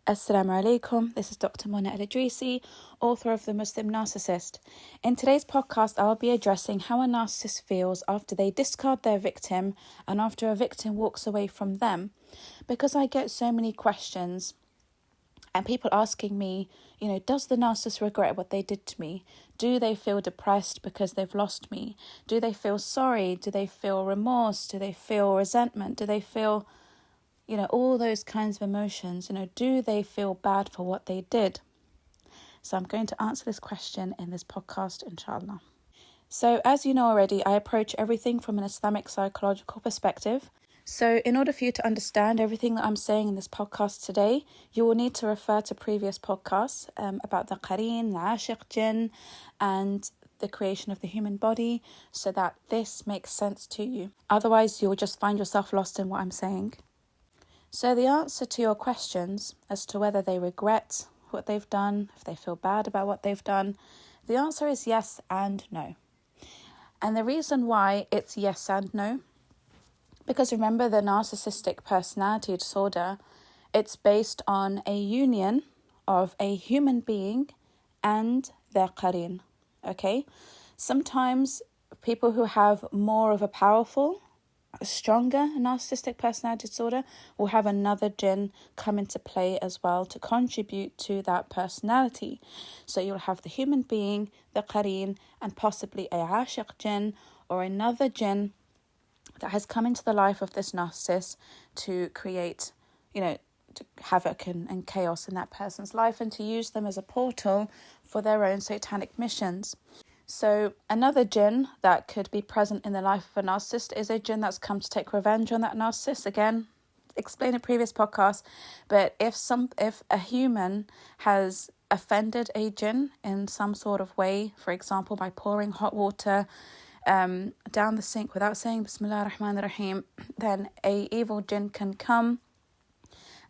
Assalamu alaikum, this is Dr. Mona El-Idrisi, author of The Muslim Narcissist. In today's podcast, I'll be addressing how a narcissist feels after they discard their victim and after a victim walks away from them. Because I get so many questions and people asking me, does the narcissist regret what they did to me? Do they feel depressed because they've lost me? Do they feel sorry? Do they feel remorse? Do they feel resentment? Do they feel all those kinds of emotions, do they feel bad for what they did? So I'm going to answer this question in this podcast, inshallah. So as you know already, I approach everything from an Islamic psychological perspective. So in order for you to understand everything that I'm saying in this podcast today, you will need to refer to previous podcasts about the Qareen, the Ashiq Jinn, and the creation of the human body, so that this makes sense to you. Otherwise, you'll just find yourself lost in what I'm saying. So the answer to your questions as to whether they regret what they've done, if they feel bad about what they've done, the answer is yes and no. And the reason why it's yes and no, because remember the narcissistic personality disorder, it's based on a union of a human being and their qareen, okay? Sometimes people who have more of a stronger narcissistic personality disorder will have another jinn come into play as well to contribute to that personality. So you'll have the human being, the qareen, and possibly a ashiq jinn or another jinn that has come into the life of this narcissist to create, havoc and chaos in that person's life and to use them as a portal for their own satanic missions. So another jinn that could be present in the life of a narcissist is a jinn that's come to take revenge on that narcissist. Again, explained in previous podcasts, but if a human has offended a jinn in some sort of way, for example, by pouring hot water down the sink without saying Bismillah ar-Rahman ar-Rahim, then a evil jinn can come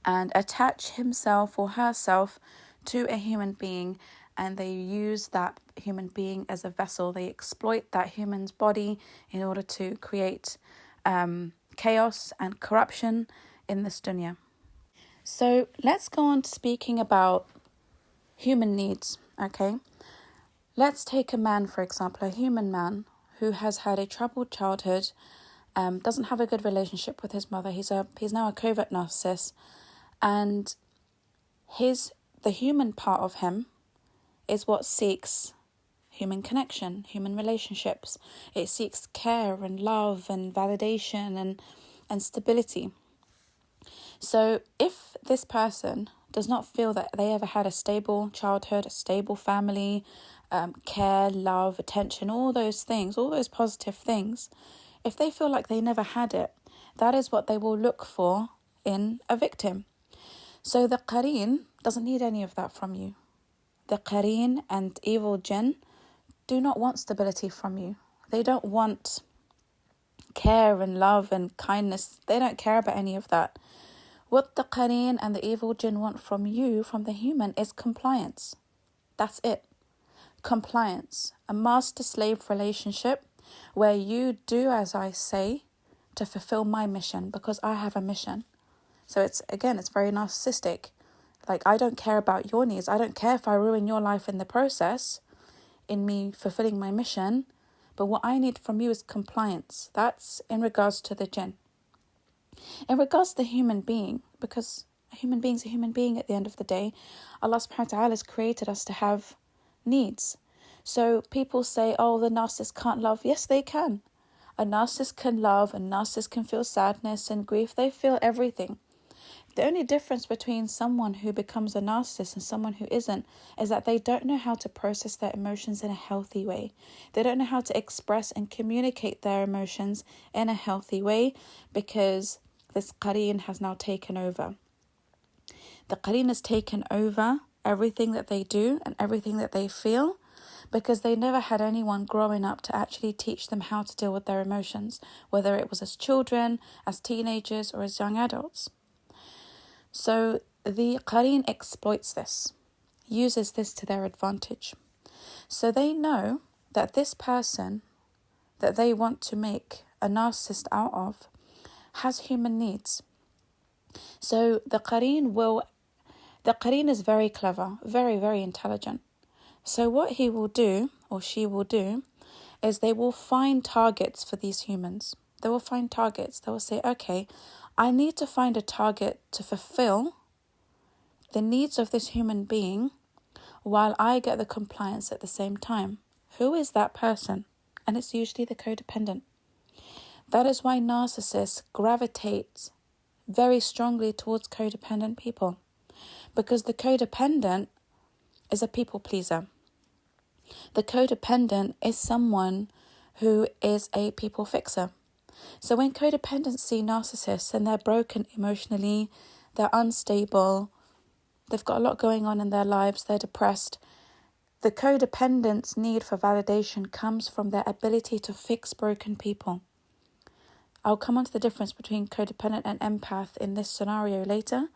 and attach himself or herself to a human being, and they use that human being as a vessel. They exploit that human's body in order to create chaos and corruption in this dunya. So let's go on to speaking about human needs, okay? Let's take a man, for example, a human man who has had a troubled childhood, doesn't have a good relationship with his mother. He's now a covert narcissist, and the human part of him is what seeks human connection, human relationships. It seeks care and love and validation and stability. So if this person does not feel that they ever had a stable childhood, a stable family, care, love, attention, all those things, all those positive things, if they feel like they never had it, that is what they will look for in a victim. So the qareen doesn't need any of that from you. The qareen and evil jinn do not want stability from you. They don't want care and love and kindness. They don't care about any of that. What the qareen and the evil jinn want from you, from the human, is compliance. That's it. Compliance. A master-slave relationship where you do as I say to fulfill my mission because I have a mission. So it's very narcissistic. Like, I don't care about your needs. I don't care if I ruin your life in the process, in me fulfilling my mission. But what I need from you is compliance. That's in regards to the jinn. In regards to the human being, because a human being's a human being at the end of the day, Allah subhanahu wa ta'ala has created us to have needs. So people say, oh, the narcissist can't love. Yes, they can. A narcissist can love, a narcissist can feel sadness and grief. They feel everything. The only difference between someone who becomes a narcissist and someone who isn't is that they don't know how to process their emotions in a healthy way. They don't know how to express and communicate their emotions in a healthy way because this qareen has now taken over. The qareen has taken over everything that they do and everything that they feel because they never had anyone growing up to actually teach them how to deal with their emotions, whether it was as children, as teenagers, or as young adults. So the qareen exploits this, uses this to their advantage. So they know that this person that they want to make a narcissist out of has human needs. So the qareen will The Qareen is very clever, very, very intelligent. So what he will do, or she will do, is they will find targets for these humans. They will find targets. They will say, okay, I need to find a target to fulfill the needs of this human being while I get the compliance at the same time. Who is that person? And it's usually the codependent. That is why narcissists gravitate very strongly towards codependent people, because the codependent is a people pleaser. The codependent is someone who is a people fixer. So when codependents see narcissists and they're broken emotionally, they're unstable, they've got a lot going on in their lives, they're depressed, the codependent's need for validation comes from their ability to fix broken people. I'll come on to the difference between codependent and empath in this scenario later,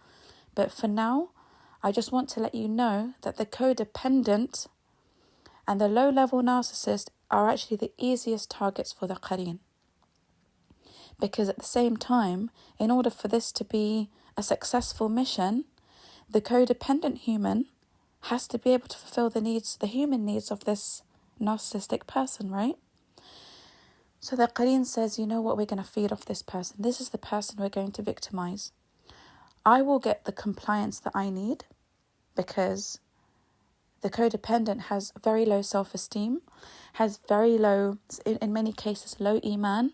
but for now, I just want to let you know that the codependent and the low-level narcissist are actually the easiest targets for the Qareen. Because at the same time, in order for this to be a successful mission, the codependent human has to be able to fulfill the human needs of this narcissistic person, right? So the Qareen says, you know what, we're going to feed off this person. This is the person we're going to victimize. I will get the compliance that I need because the codependent has very low self-esteem, has very low, in many cases, low iman,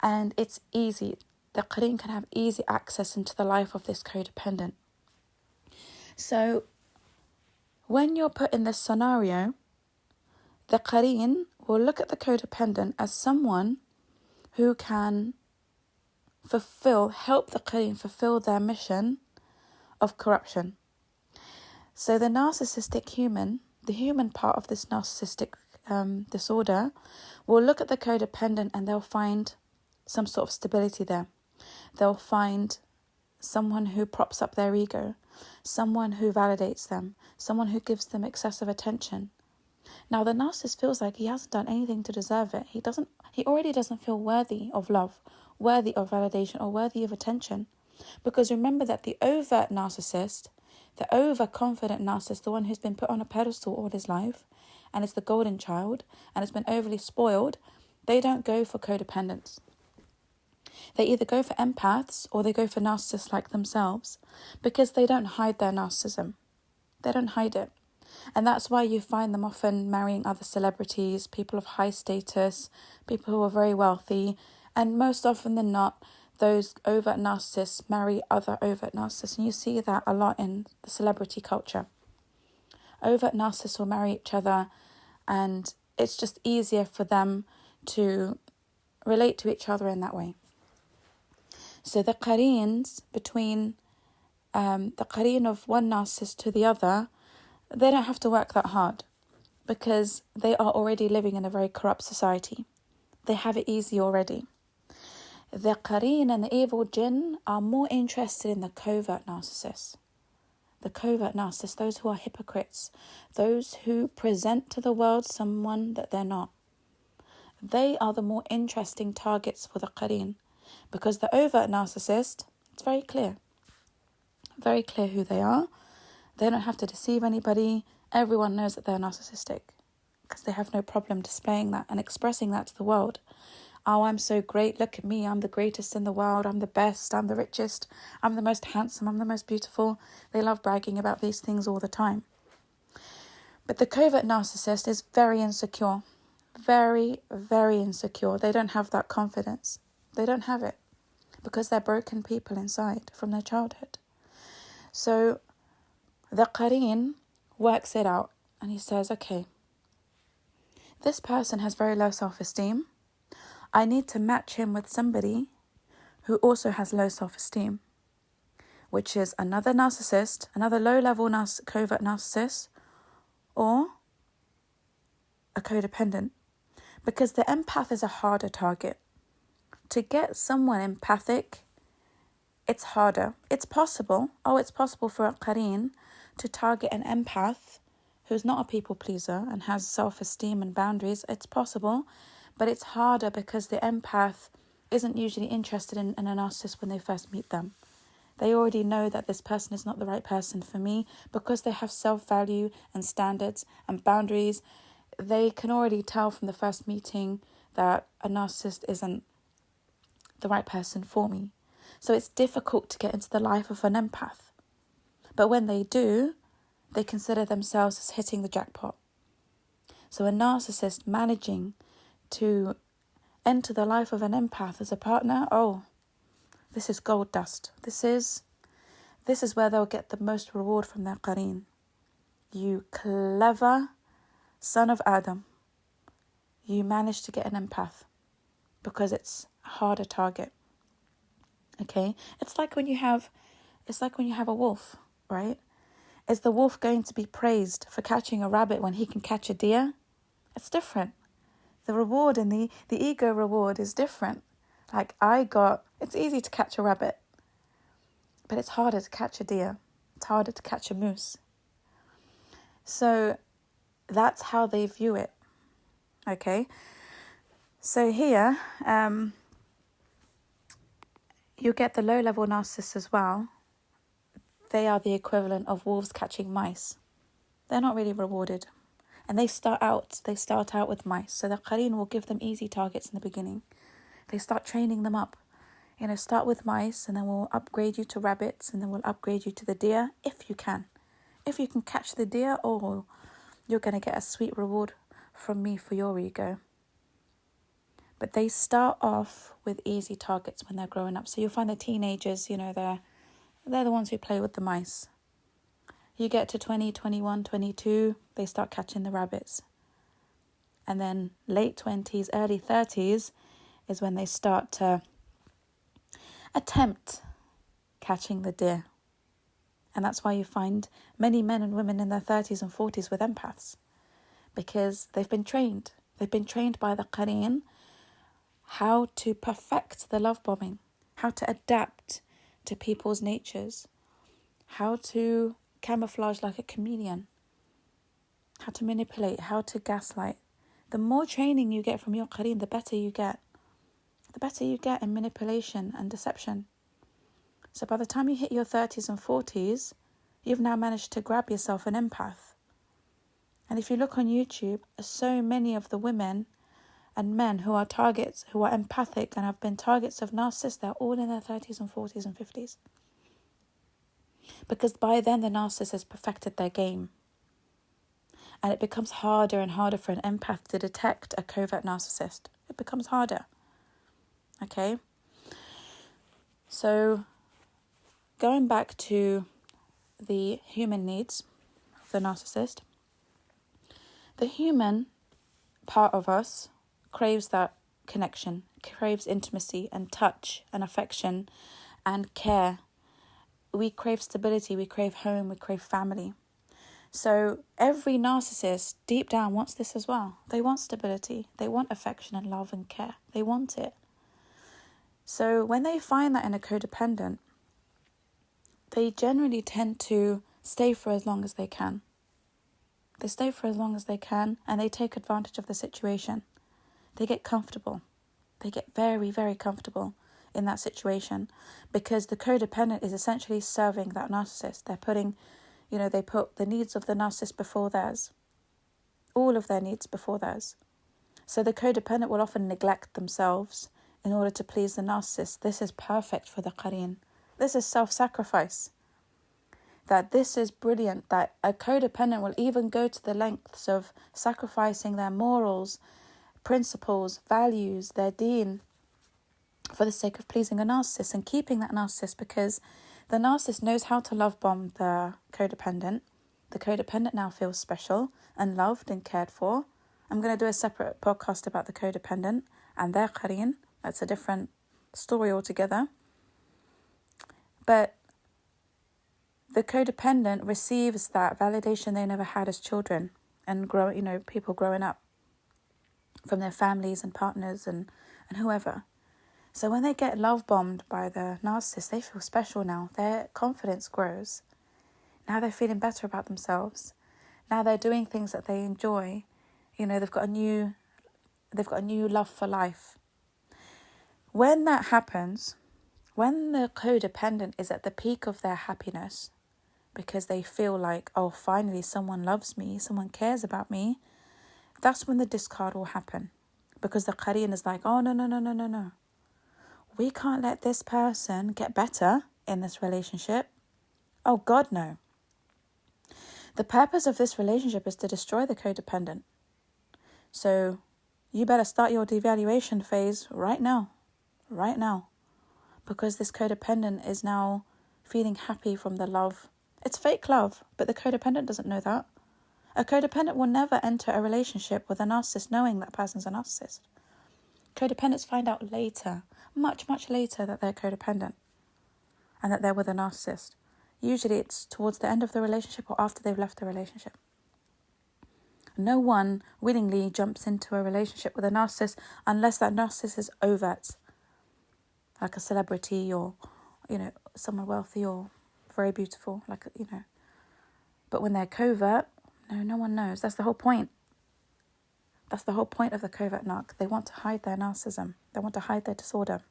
and it's easy. The Qareen can have easy access into the life of this codependent. So when you're put in this scenario, the Qareen will look at the codependent as someone who can help the Qareen fulfill their mission of corruption. So the narcissistic human, the human part of this narcissistic disorder, will look at the codependent and they'll find some sort of stability there. They'll find someone who props up their ego, someone who validates them, someone who gives them excessive attention. Now the narcissist feels like he hasn't done anything to deserve it. He already doesn't feel worthy of love, worthy of validation, or worthy of attention. Because remember that the overt narcissist, the overconfident narcissist, the one who's been put on a pedestal all his life, and is the golden child, and has been overly spoiled, they don't go for codependence. They either go for empaths or they go for narcissists like themselves, because they don't hide their narcissism. They don't hide it. And that's why you find them often marrying other celebrities, people of high status, people who are very wealthy, and most often than not, those overt narcissists marry other overt narcissists. And you see that a lot in the celebrity culture. Overt narcissists will marry each other, and it's just easier for them to relate to each other in that way. So the Qareens between the Qareen of one narcissist to the other, they don't have to work that hard because they are already living in a very corrupt society. They have it easy already. The Qareen and the evil jinn are more interested in the covert narcissists. The covert narcissists, those who are hypocrites, those who present to the world someone that they're not. They are the more interesting targets for the Qareen, because the overt narcissist, it's very clear who they are. They don't have to deceive anybody. Everyone knows that they're narcissistic because they have no problem displaying that and expressing that to the world. Oh, I'm so great. Look at me. I'm the greatest in the world. I'm the best. I'm the richest. I'm the most handsome. I'm the most beautiful. They love bragging about these things all the time. But the covert narcissist is very insecure. Very, very insecure. They don't have that confidence. They don't have it because they're broken people inside from their childhood. So the Qareen works it out and he says, okay, this person has very low self-esteem. I need to match him with somebody who also has low self-esteem, which is another narcissist, another low-level covert narcissist, or a codependent. Because the empath is a harder target. To get someone empathic, it's harder. It's possible. It's possible for a Qareen to target an empath who's not a people pleaser and has self-esteem and boundaries. It's possible, but it's harder because the empath isn't usually interested in a narcissist when they first meet them. They already know that this person is not the right person for me because they have self-value and standards and boundaries. They can already tell from the first meeting that a narcissist isn't the right person for me. So it's difficult to get into the life of an empath. But when they do, they consider themselves as hitting the jackpot. So a narcissist managing to enter the life of an empath as a partner, this is gold dust. This is where they'll get the most reward from their Qareen. You clever son of Adam. You managed to get an empath because it's a harder target. Okay? It's like when you have a wolf, right? Is the wolf going to be praised for catching a rabbit when he can catch a deer? It's different. The reward and the ego reward is different. Like it's easy to catch a rabbit, but it's harder to catch a deer. It's harder to catch a moose. So that's how they view it. Okay? So here, you get the low-level narcissists as well. They are the equivalent of wolves catching mice. They're not really rewarded. And they start out with mice. So the Qareen will give them easy targets in the beginning. They start training them up. Start with mice, and then we'll upgrade you to rabbits, and then we'll upgrade you to the deer if you can. If you can catch the deer, you're going to get a sweet reward from me for your ego. But they start off with easy targets when they're growing up. So you'll find the teenagers, they're the ones who play with the mice. You get to 20, 21, 22, they start catching the rabbits. And then late 20s, early 30s is when they start to attempt catching the deer. And that's why you find many men and women in their 30s and 40s with empaths. Because they've been trained. They've been trained by the Qareen how to perfect the love bombing, how to adapt to people's natures, how to camouflage like a chameleon, how to manipulate, how to gaslight. The more training you get from your Qareen, the better you get. The better you get in manipulation and deception. So by the time you hit your 30s and 40s, you've now managed to grab yourself an empath. And if you look on YouTube, so many of the women and men who are targets, who are empathic and have been targets of narcissists, they're all in their 30s and 40s and 50s. Because by then the narcissist has perfected their game. And it becomes harder and harder for an empath to detect a covert narcissist. It becomes harder. Okay? So, going back to the human needs of the narcissist, the human part of us craves that connection, craves intimacy and touch and affection and care. We crave stability, we crave home, we crave family. So every narcissist deep down wants this as well. They want stability, they want affection and love and care. They want it. So when they find that in a codependent, they generally tend to stay for as long as they can. They stay for as long as they can and they take advantage of the situation. They get comfortable. They get very, very comfortable in that situation because the codependent is essentially serving that narcissist. They're putting, they put the needs of the narcissist before theirs. All of their needs before theirs. So the codependent will often neglect themselves in order to please the narcissist. This is perfect for the Qareen. This is self-sacrifice. That this is brilliant, that a codependent will even go to the lengths of sacrificing their morals, principles, values, their deen, for the sake of pleasing a narcissist and keeping that narcissist, because the narcissist knows how to love bomb the codependent. The codependent now feels special and loved and cared for. I'm going to do a separate podcast about the codependent and their Qareen. That's a different story altogether. But the codependent receives that validation they never had as children and people growing up from their families and partners and whoever. So when they get love bombed by the narcissist, they feel special now. Their confidence grows. Now they're feeling better about themselves. Now they're doing things that they enjoy. They've got a new love for life. When that happens, When the codependent is at the peak of their happiness, because they feel like, oh, finally someone loves me, someone cares about me, that's when the discard will happen. Because the Qareen is like, oh, no, no, no, no, no, no. We can't let this person get better in this relationship. Oh, God, no. The purpose of this relationship is to destroy the codependent. So you better start your devaluation phase right now. Right now. Because this codependent is now feeling happy from the love. It's fake love, but the codependent doesn't know that. A codependent will never enter a relationship with a narcissist knowing that person's a narcissist. Codependents find out later, much, much later, that they're codependent and that they're with a narcissist. Usually it's towards the end of the relationship or after they've left the relationship. No one willingly jumps into a relationship with a narcissist unless that narcissist is overt, like a celebrity or, someone wealthy or very beautiful, But when they're covert, no one knows. That's the whole point. That's the whole point of the covert narc. They want to hide their narcissism. They want to hide their disorder.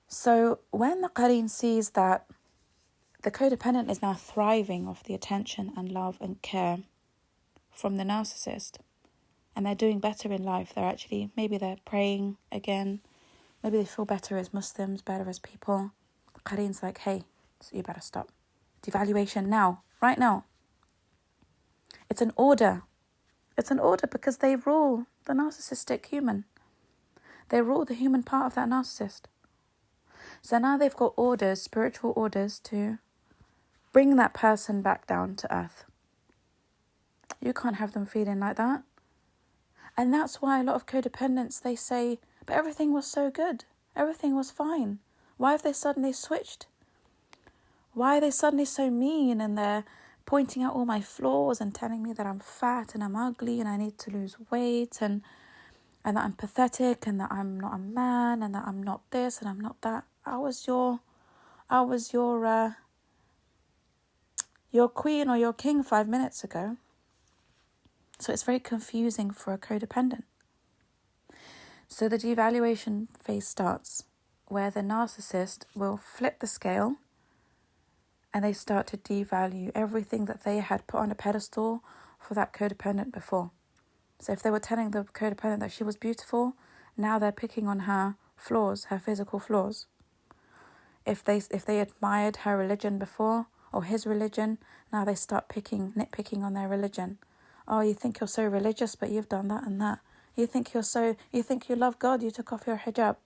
So when the Qareen sees that the codependent is now thriving off the attention and love and care from the narcissist, and they're doing better in life, maybe they're praying again, maybe they feel better as Muslims, better as people. The Qareen's like, hey, so you better stop. Devaluation now, right now. It's an order. It's an order because they rule the narcissistic human. They rule the human part of that narcissist. So now they've got orders, spiritual orders, to bring that person back down to earth. You can't have them feeling like that. And that's why a lot of codependents, they say, but everything was so good. Everything was fine. Why have they suddenly switched? Why are they suddenly so mean and they're pointing out all my flaws and telling me that I'm fat and I'm ugly and I need to lose weight and that I'm pathetic and that I'm not a man and that I'm not this and I'm not that. I was your queen or your king 5 minutes ago. So it's very confusing for a codependent. So the devaluation phase starts where the narcissist will flip the scale and they start to devalue everything that they had put on a pedestal for that codependent before. So if they were telling the codependent that she was beautiful, now they're picking on her flaws, her physical flaws. If they admired her religion before or his religion, now they start nitpicking on their religion. Oh, you think you're so religious, but you've done that and that. You think you love God, you took off your hijab.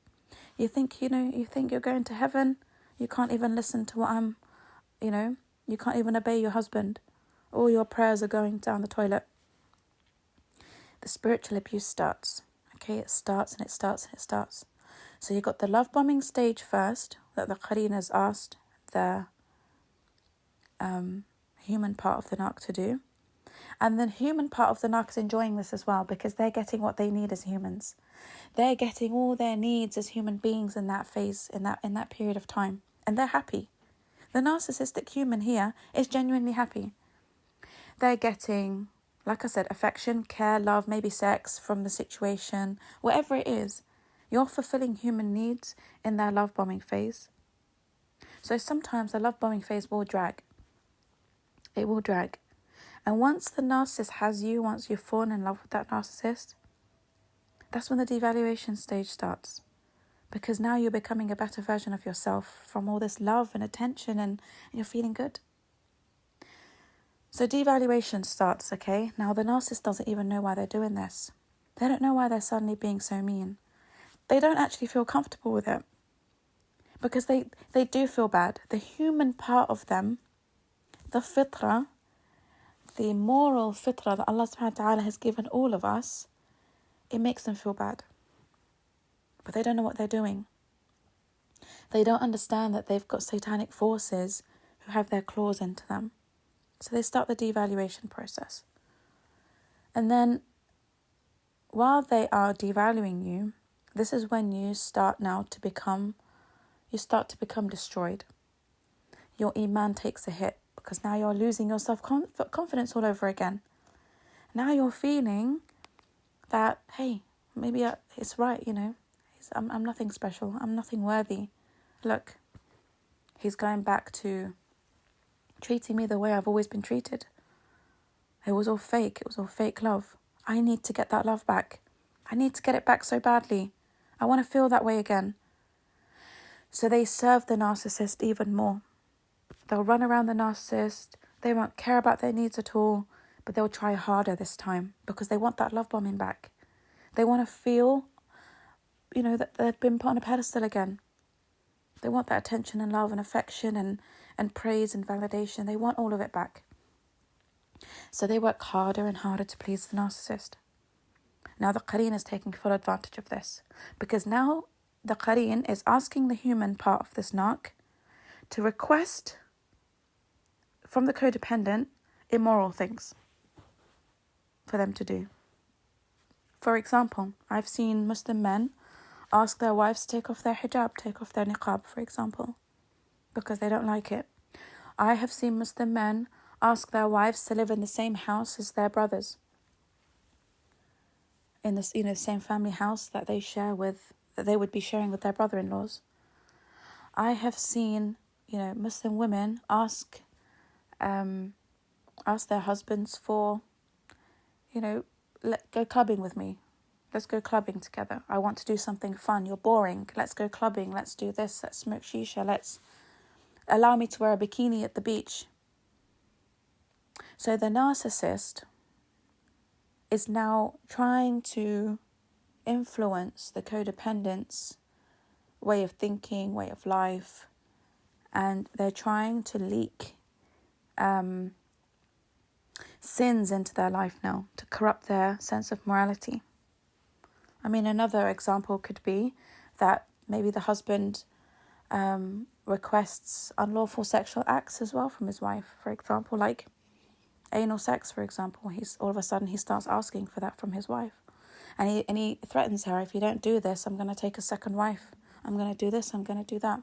You think you're going to heaven, you can't even listen to what you can't even obey your husband. All your prayers are going down the toilet. The spiritual abuse starts. Okay, it starts and it starts and it starts. So you've got the love bombing stage first, that the Qareen has asked the human part of the narc to do. And then human part of the narc is enjoying this as well because they're getting what they need as humans. They're getting all their needs as human beings in that phase, in that period of time. And they're happy. The narcissistic human here is genuinely happy. They're getting, like I said, affection, care, love, maybe sex from the situation, whatever it is. You're fulfilling human needs in their love bombing phase. So sometimes the love bombing phase will drag. It will drag. And once the narcissist has you, once you've fallen in love with that narcissist, that's when the devaluation stage starts. Because now you're becoming a better version of yourself from all this love and attention and you're feeling good. So devaluation starts, okay? Now the narcissist doesn't even know why they're doing this. They don't know why they're suddenly being so mean. They don't actually feel comfortable with it. Because they do feel bad. The human part of them, the fitrah, the moral fitrah that Allah subhanahu wa ta'ala has given all of us, it makes them feel bad. But they don't know what they're doing. They don't understand that they've got satanic forces who have their claws into them. So they start the devaluation process. And then while they are devaluing you, this is when you start to become destroyed. Your iman takes a hit because now you're losing your self-confidence all over again. Now you're feeling that, hey, maybe it's right, I'm nothing special. I'm nothing worthy. look, he's going back to treating me the way I've always been treated. It was all fake. It was all fake love. I need to get that love back. I need to get it back so badly. I want to feel that way again. So they serve the narcissist even more. They'll run around the narcissist. They won't care about their needs at all, but they'll try harder this time because they want that love bombing back. They want to feel, that they've been put on a pedestal again. They want that attention and love and affection and praise and validation. They want all of it back. So they work harder and harder to please the narcissist. Now the Qareen is taking full advantage of this because now the Qareen is asking the human part of this narc to request from the codependent immoral things for them to do. For example, I've seen Muslim men ask their wives to take off their hijab, take off their niqab, for example, because they don't like it. I have seen Muslim men ask their wives to live in the same house as their brothers, in this, same family house that they would be sharing with their brother-in-laws. I have seen, Muslim women ask their husbands for, go clubbing with me. Let's go clubbing together. I want to do something fun. You're boring. Let's go clubbing. Let's do this. Let's smoke shisha. Let's allow me to wear a bikini at the beach. So the narcissist is now trying to influence the codependent's way of thinking, way of life, and they're trying to leak sins into their life now to corrupt their sense of morality. I mean, another example could be that maybe the husband requests unlawful sexual acts as well from his wife, for example, like anal sex, for example. All of a sudden he starts asking for that from his wife. And he threatens her, if you don't do this, I'm going to take a second wife. I'm going to do this, I'm going to do that.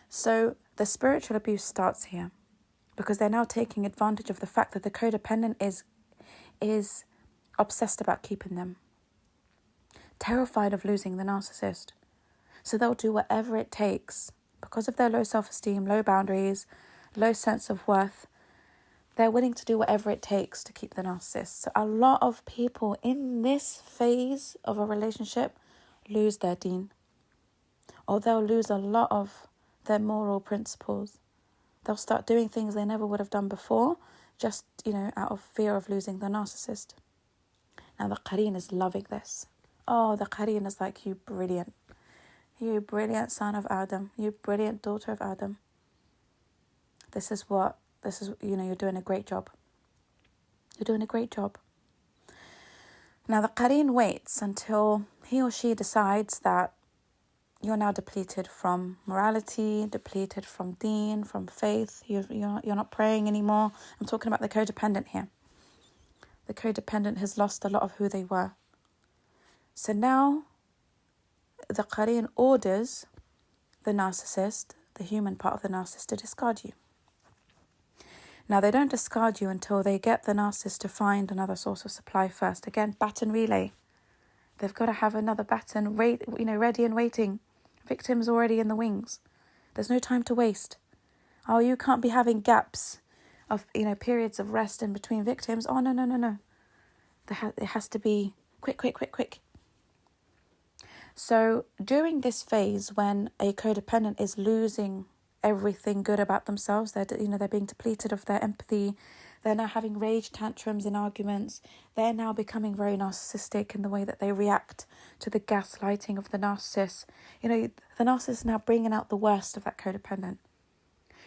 So the spiritual abuse starts here because they're now taking advantage of the fact that the codependent is obsessed about keeping them, terrified of losing the narcissist. So they'll do whatever it takes because of their low self-esteem, low boundaries, low sense of worth. They're willing to do whatever it takes to keep the narcissist. So a lot of people in this phase of a relationship lose their deen, or they'll lose a lot of their moral principles. They'll start doing things they never would have done before, just, out of fear of losing the narcissist. Now the Qareen is loving this. Oh, the Qareen is like, you brilliant son of Adam, you brilliant daughter of Adam. This is, you're doing a great job. You're doing a great job. Now the Qareen waits until he or she decides that you're now depleted from morality, depleted from deen, from faith. You're not praying anymore. I'm talking about the codependent here. The codependent has lost a lot of who they were. So now the Qareen orders the narcissist, the human part of the narcissist, to discard you. Now, they don't discard you until they get the narcissist to find another source of supply first. Again, baton relay. They've got to have another baton, ready and waiting. Victims already in the wings. There's no time to waste. Oh, you can't be having gaps of, periods of rest in between victims. Oh, no. It has to be quick. So during this phase, when a codependent is losing everything good about themselves, they're being depleted of their empathy, they're now having rage tantrums in arguments, they're now becoming very narcissistic in the way that they react to the gaslighting of the narcissist. The narcissist is now bringing out the worst of that codependent.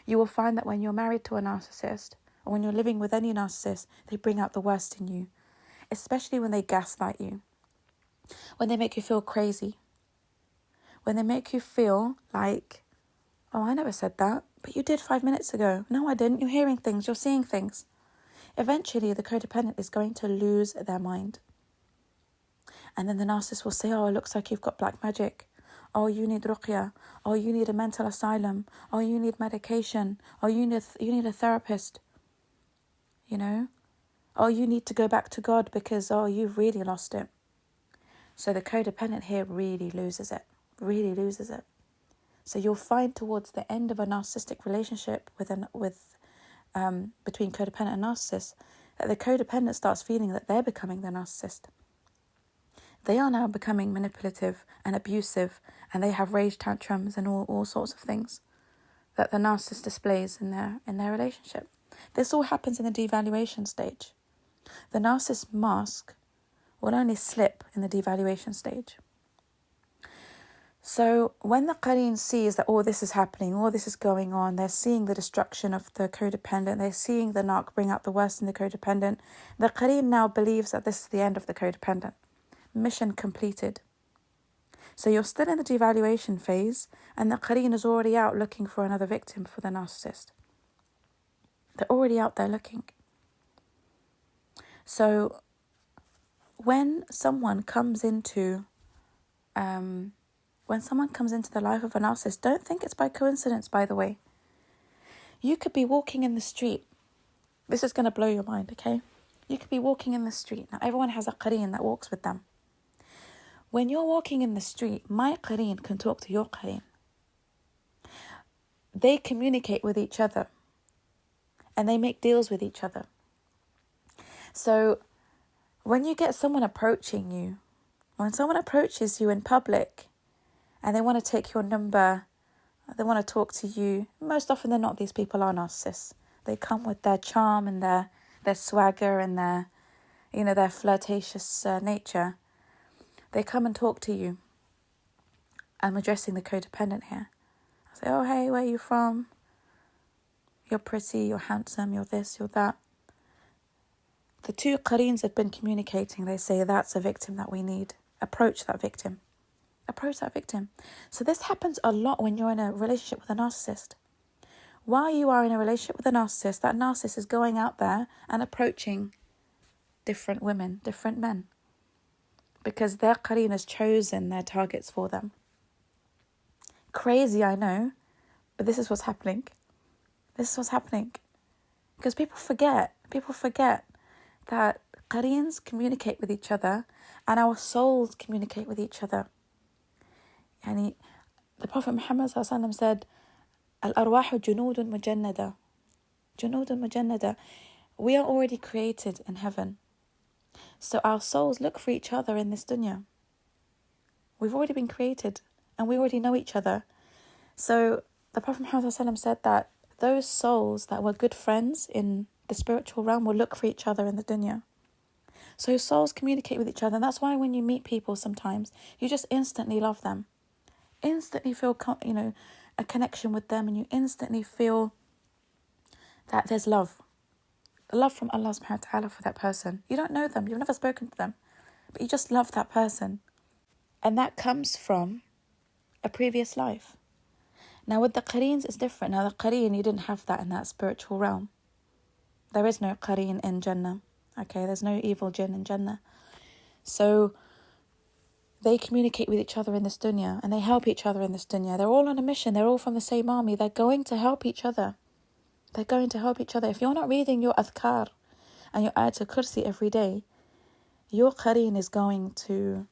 You will find that when you're married to a narcissist, or when you're living with any narcissist, they bring out the worst in you, especially when they gaslight you, when they make you feel crazy, when they make you feel like, oh, I never said that, but you did 5 minutes ago. No, I didn't. You're hearing things. You're seeing things. Eventually, the codependent is going to lose their mind. And then the narcissist will say, oh, it looks like you've got black magic. Oh, you need ruqya. Oh, you need a mental asylum. Oh, you need medication. Oh, you need a therapist. Oh, you need to go back to God because, oh, you've really lost it. So the codependent here really loses it. So you'll find towards the end of a narcissistic relationship between codependent and narcissist, that the codependent starts feeling that they're becoming the narcissist. They are now becoming manipulative and abusive, and they have rage tantrums and all sorts of things that the narcissist displays in their relationship. This all happens in the devaluation stage. The narcissist mask will only slip in the devaluation stage. So when the Qareen sees that all this is happening, all this is going on, they're seeing the destruction of the codependent, they're seeing the narc bring out the worst in the codependent, the Qareen now believes that this is the end of the codependent. Mission completed. So you're still in the devaluation phase, and the Qareen is already out looking for another victim for the narcissist. They're already out there looking. So when someone comes into the life of a narcissist, don't think it's by coincidence, by the way. You could be walking in the street. This is going to blow your mind, okay? You could be walking in the street. Now, everyone has a Qareen that walks with them. When you're walking in the street, my Qareen can talk to your Qareen. They communicate with each other. And they make deals with each other. So, when you get someone approaching you, when someone approaches you in public, and they want to take your number, they want to talk to you, most often than not, these people are narcissists. They come with their charm and their swagger and their flirtatious nature. They come and talk to you. I'm addressing the codependent here. I say, oh, hey, where are you from? You're pretty, you're handsome, you're this, you're that. The two Qareens have been communicating. They say, that's a victim that we need. Approach that victim. Approach that victim. So this happens a lot when you're in a relationship with a narcissist. While you are in a relationship with a narcissist, that narcissist is going out there and approaching different women, different men. Because their Qareen has chosen their targets for them. Crazy, I know, but this is what's happening. This is what's happening. Because people forget that Qareens communicate with each other and our souls communicate with each other. Yani, the Prophet Muhammad ﷺ said, Al-arwahu junudun mujannada. Junudun mujannada. We are already created in heaven. So our souls look for each other in this dunya. We've already been created and we already know each other. So the Prophet Muhammad ﷺ said that those souls that were good friends in the spiritual realm will look for each other in the dunya. So souls communicate with each other. And that's why when you meet people sometimes, you just instantly love them. Instantly feel, a connection with them, and you instantly feel that there's love. The love from Allah subhanahu wa ta'ala for that person. You don't know them, you've never spoken to them, but you just love that person. And that comes from a previous life. Now with the Qareens, it's different. Now the Qareen, you didn't have that in that spiritual realm. There is no Qareen in Jannah. Okay, there's no evil jinn in Jannah. So they communicate with each other in this dunya, and they help each other in this dunya. They're all on a mission. They're all from the same army. They're going to help each other. They're going to help each other. If you're not reading your adhkar and your ayatul kursi every day, your Qareen is going to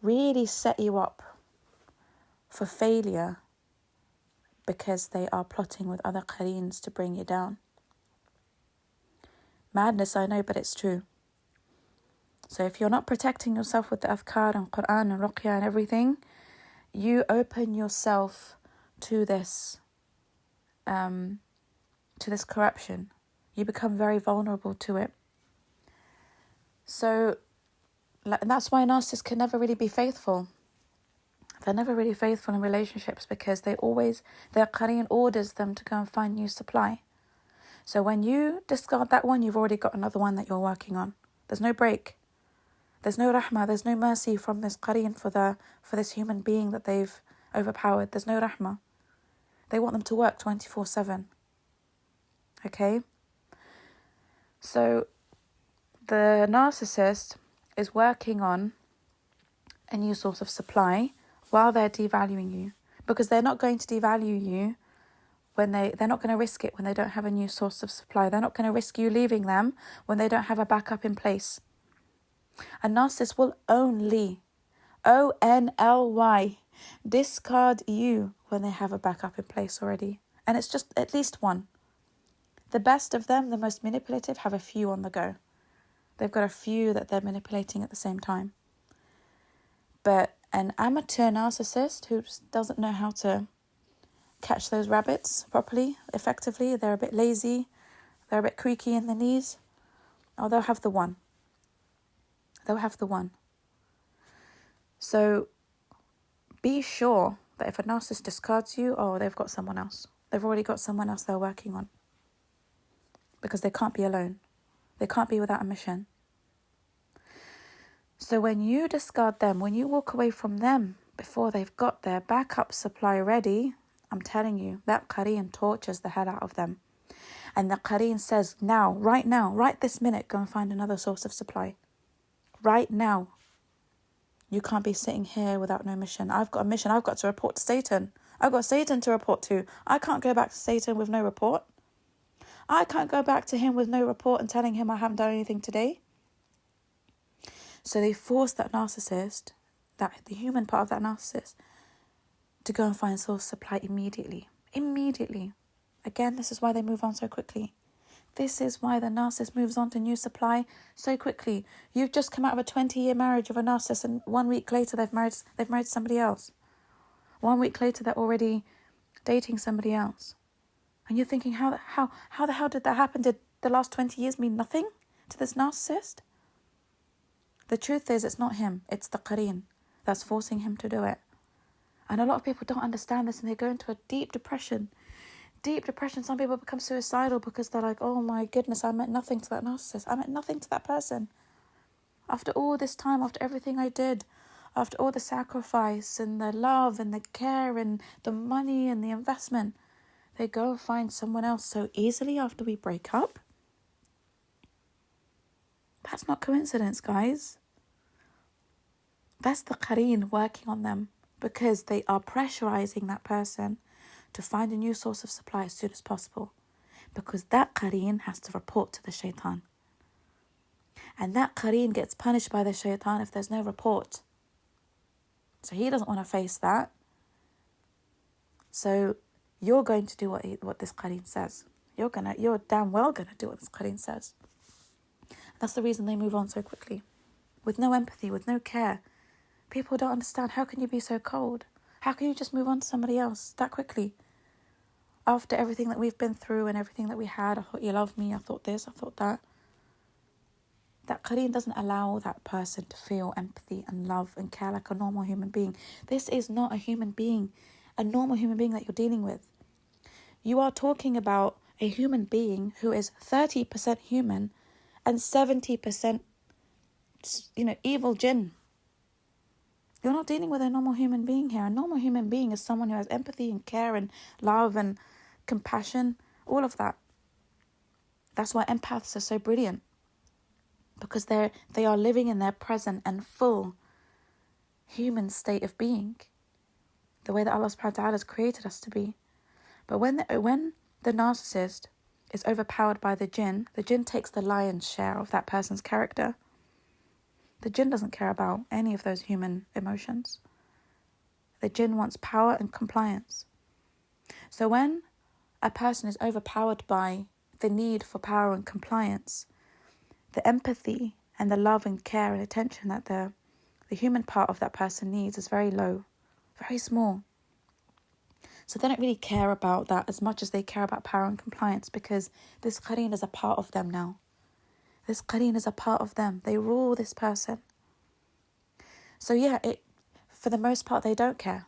really set you up for failure, because they are plotting with other Qareens to bring you down. Madness, I know, but it's true. So if you're not protecting yourself with the adhkar and Quran and ruqya and everything, you open yourself to this corruption. You become very vulnerable to it. So, and that's why narcissists can never really be faithful. They're never really faithful in relationships, because their Qareen orders them to go and find new supply. So when you discard that one, you've already got another one that you're working on. There's no break. There's no rahmah, there's no mercy from this Qareen for this human being that they've overpowered. There's no rahmah. They want them to work 24/7. Okay? So the narcissist is working on a new source of supply while they're devaluing you, because they're not going to devalue you when they're not going to risk it when they don't have a new source of supply. They're not going to risk you leaving them when they don't have a backup in place. A narcissist will only, ONLY, discard you when they have a backup in place already. And it's just at least one. The best of them, the most manipulative, have a few on the go. They've got a few that they're manipulating at the same time. But an amateur narcissist who doesn't know how to catch those rabbits properly, effectively, they're a bit lazy, they're a bit creaky in the knees, they'll have the one. They'll have the one. So be sure that if a narcissist discards you, they've got someone else. They've already got someone else they're working on. Because they can't be alone. They can't be without a mission. So when you discard them, when you walk away from them before they've got their backup supply ready, I'm telling you, that Qareen tortures the hell out of them. And the Qareen says, now, right this minute, go and find another source of supply. Right now. You can't be sitting here without no mission. I've got a mission. I've got to report to Satan. I've got Satan to report to. I can't go back to Satan with no report. I can't go back to him with no report and telling him I haven't done anything today. So they force that narcissist, the human part of that narcissist, to go and find source supply immediately. Immediately. Again, this is why they move on so quickly. This is why the narcissist moves on to new supply so quickly. You've just come out of a 20-year marriage of a narcissist, and 1 week later they've married somebody else. 1 week later they're already dating somebody else. And you're thinking, how the hell did that happen? Did the last 20 years mean nothing to this narcissist? The truth is, it's not him. It's the Qareen that's forcing him to do it. And a lot of people don't understand this, and they go into a deep depression. Deep depression. Some people become suicidal because they're like, oh my goodness, I meant nothing to that narcissist. I meant nothing to that person. After all this time, after everything I did, after all the sacrifice and the love and the care and the money and the investment, they go and find someone else so easily after we break up. That's not coincidence, guys. That's the Qareen working on them, because they are pressurizing that person to find a new source of supply as soon as possible, because that Qareen has to report to the shaitan. And that Qareen gets punished by the shaitan if there's no report. So he doesn't want to face that. So you're going to do what this Qareen says. You're damn well going to do what this Qareen says. That's the reason they move on so quickly. With no empathy, with no care. People don't understand. How can you be so cold? How can you just move on to somebody else that quickly? After everything that we've been through and everything that we had, I thought you loved me, I thought this, I thought that. That Qareen doesn't allow that person to feel empathy and love and care like a normal human being. This is not a human being, a normal human being that you're dealing with. You are talking about a human being who is 30% human and 70%, evil jinn. You're not dealing with a normal human being here. A normal human being is someone who has empathy and care and love and compassion, all of that. That's why empaths are so brilliant, because they are living in their present and full human state of being, the way that Allah subhanahu wa ta'ala has created us to be. But when the narcissist is overpowered by the jinn takes the lion's share of that person's character. The jinn doesn't care about any of those human emotions. The jinn wants power and compliance. So when a person is overpowered by the need for power and compliance, the empathy and the love and care and attention that the human part of that person needs is very low, very small. So they don't really care about that as much as they care about power and compliance, because this Qareen is a part of them now. This Qareen is a part of them. They rule this person. So for the most part, they don't care.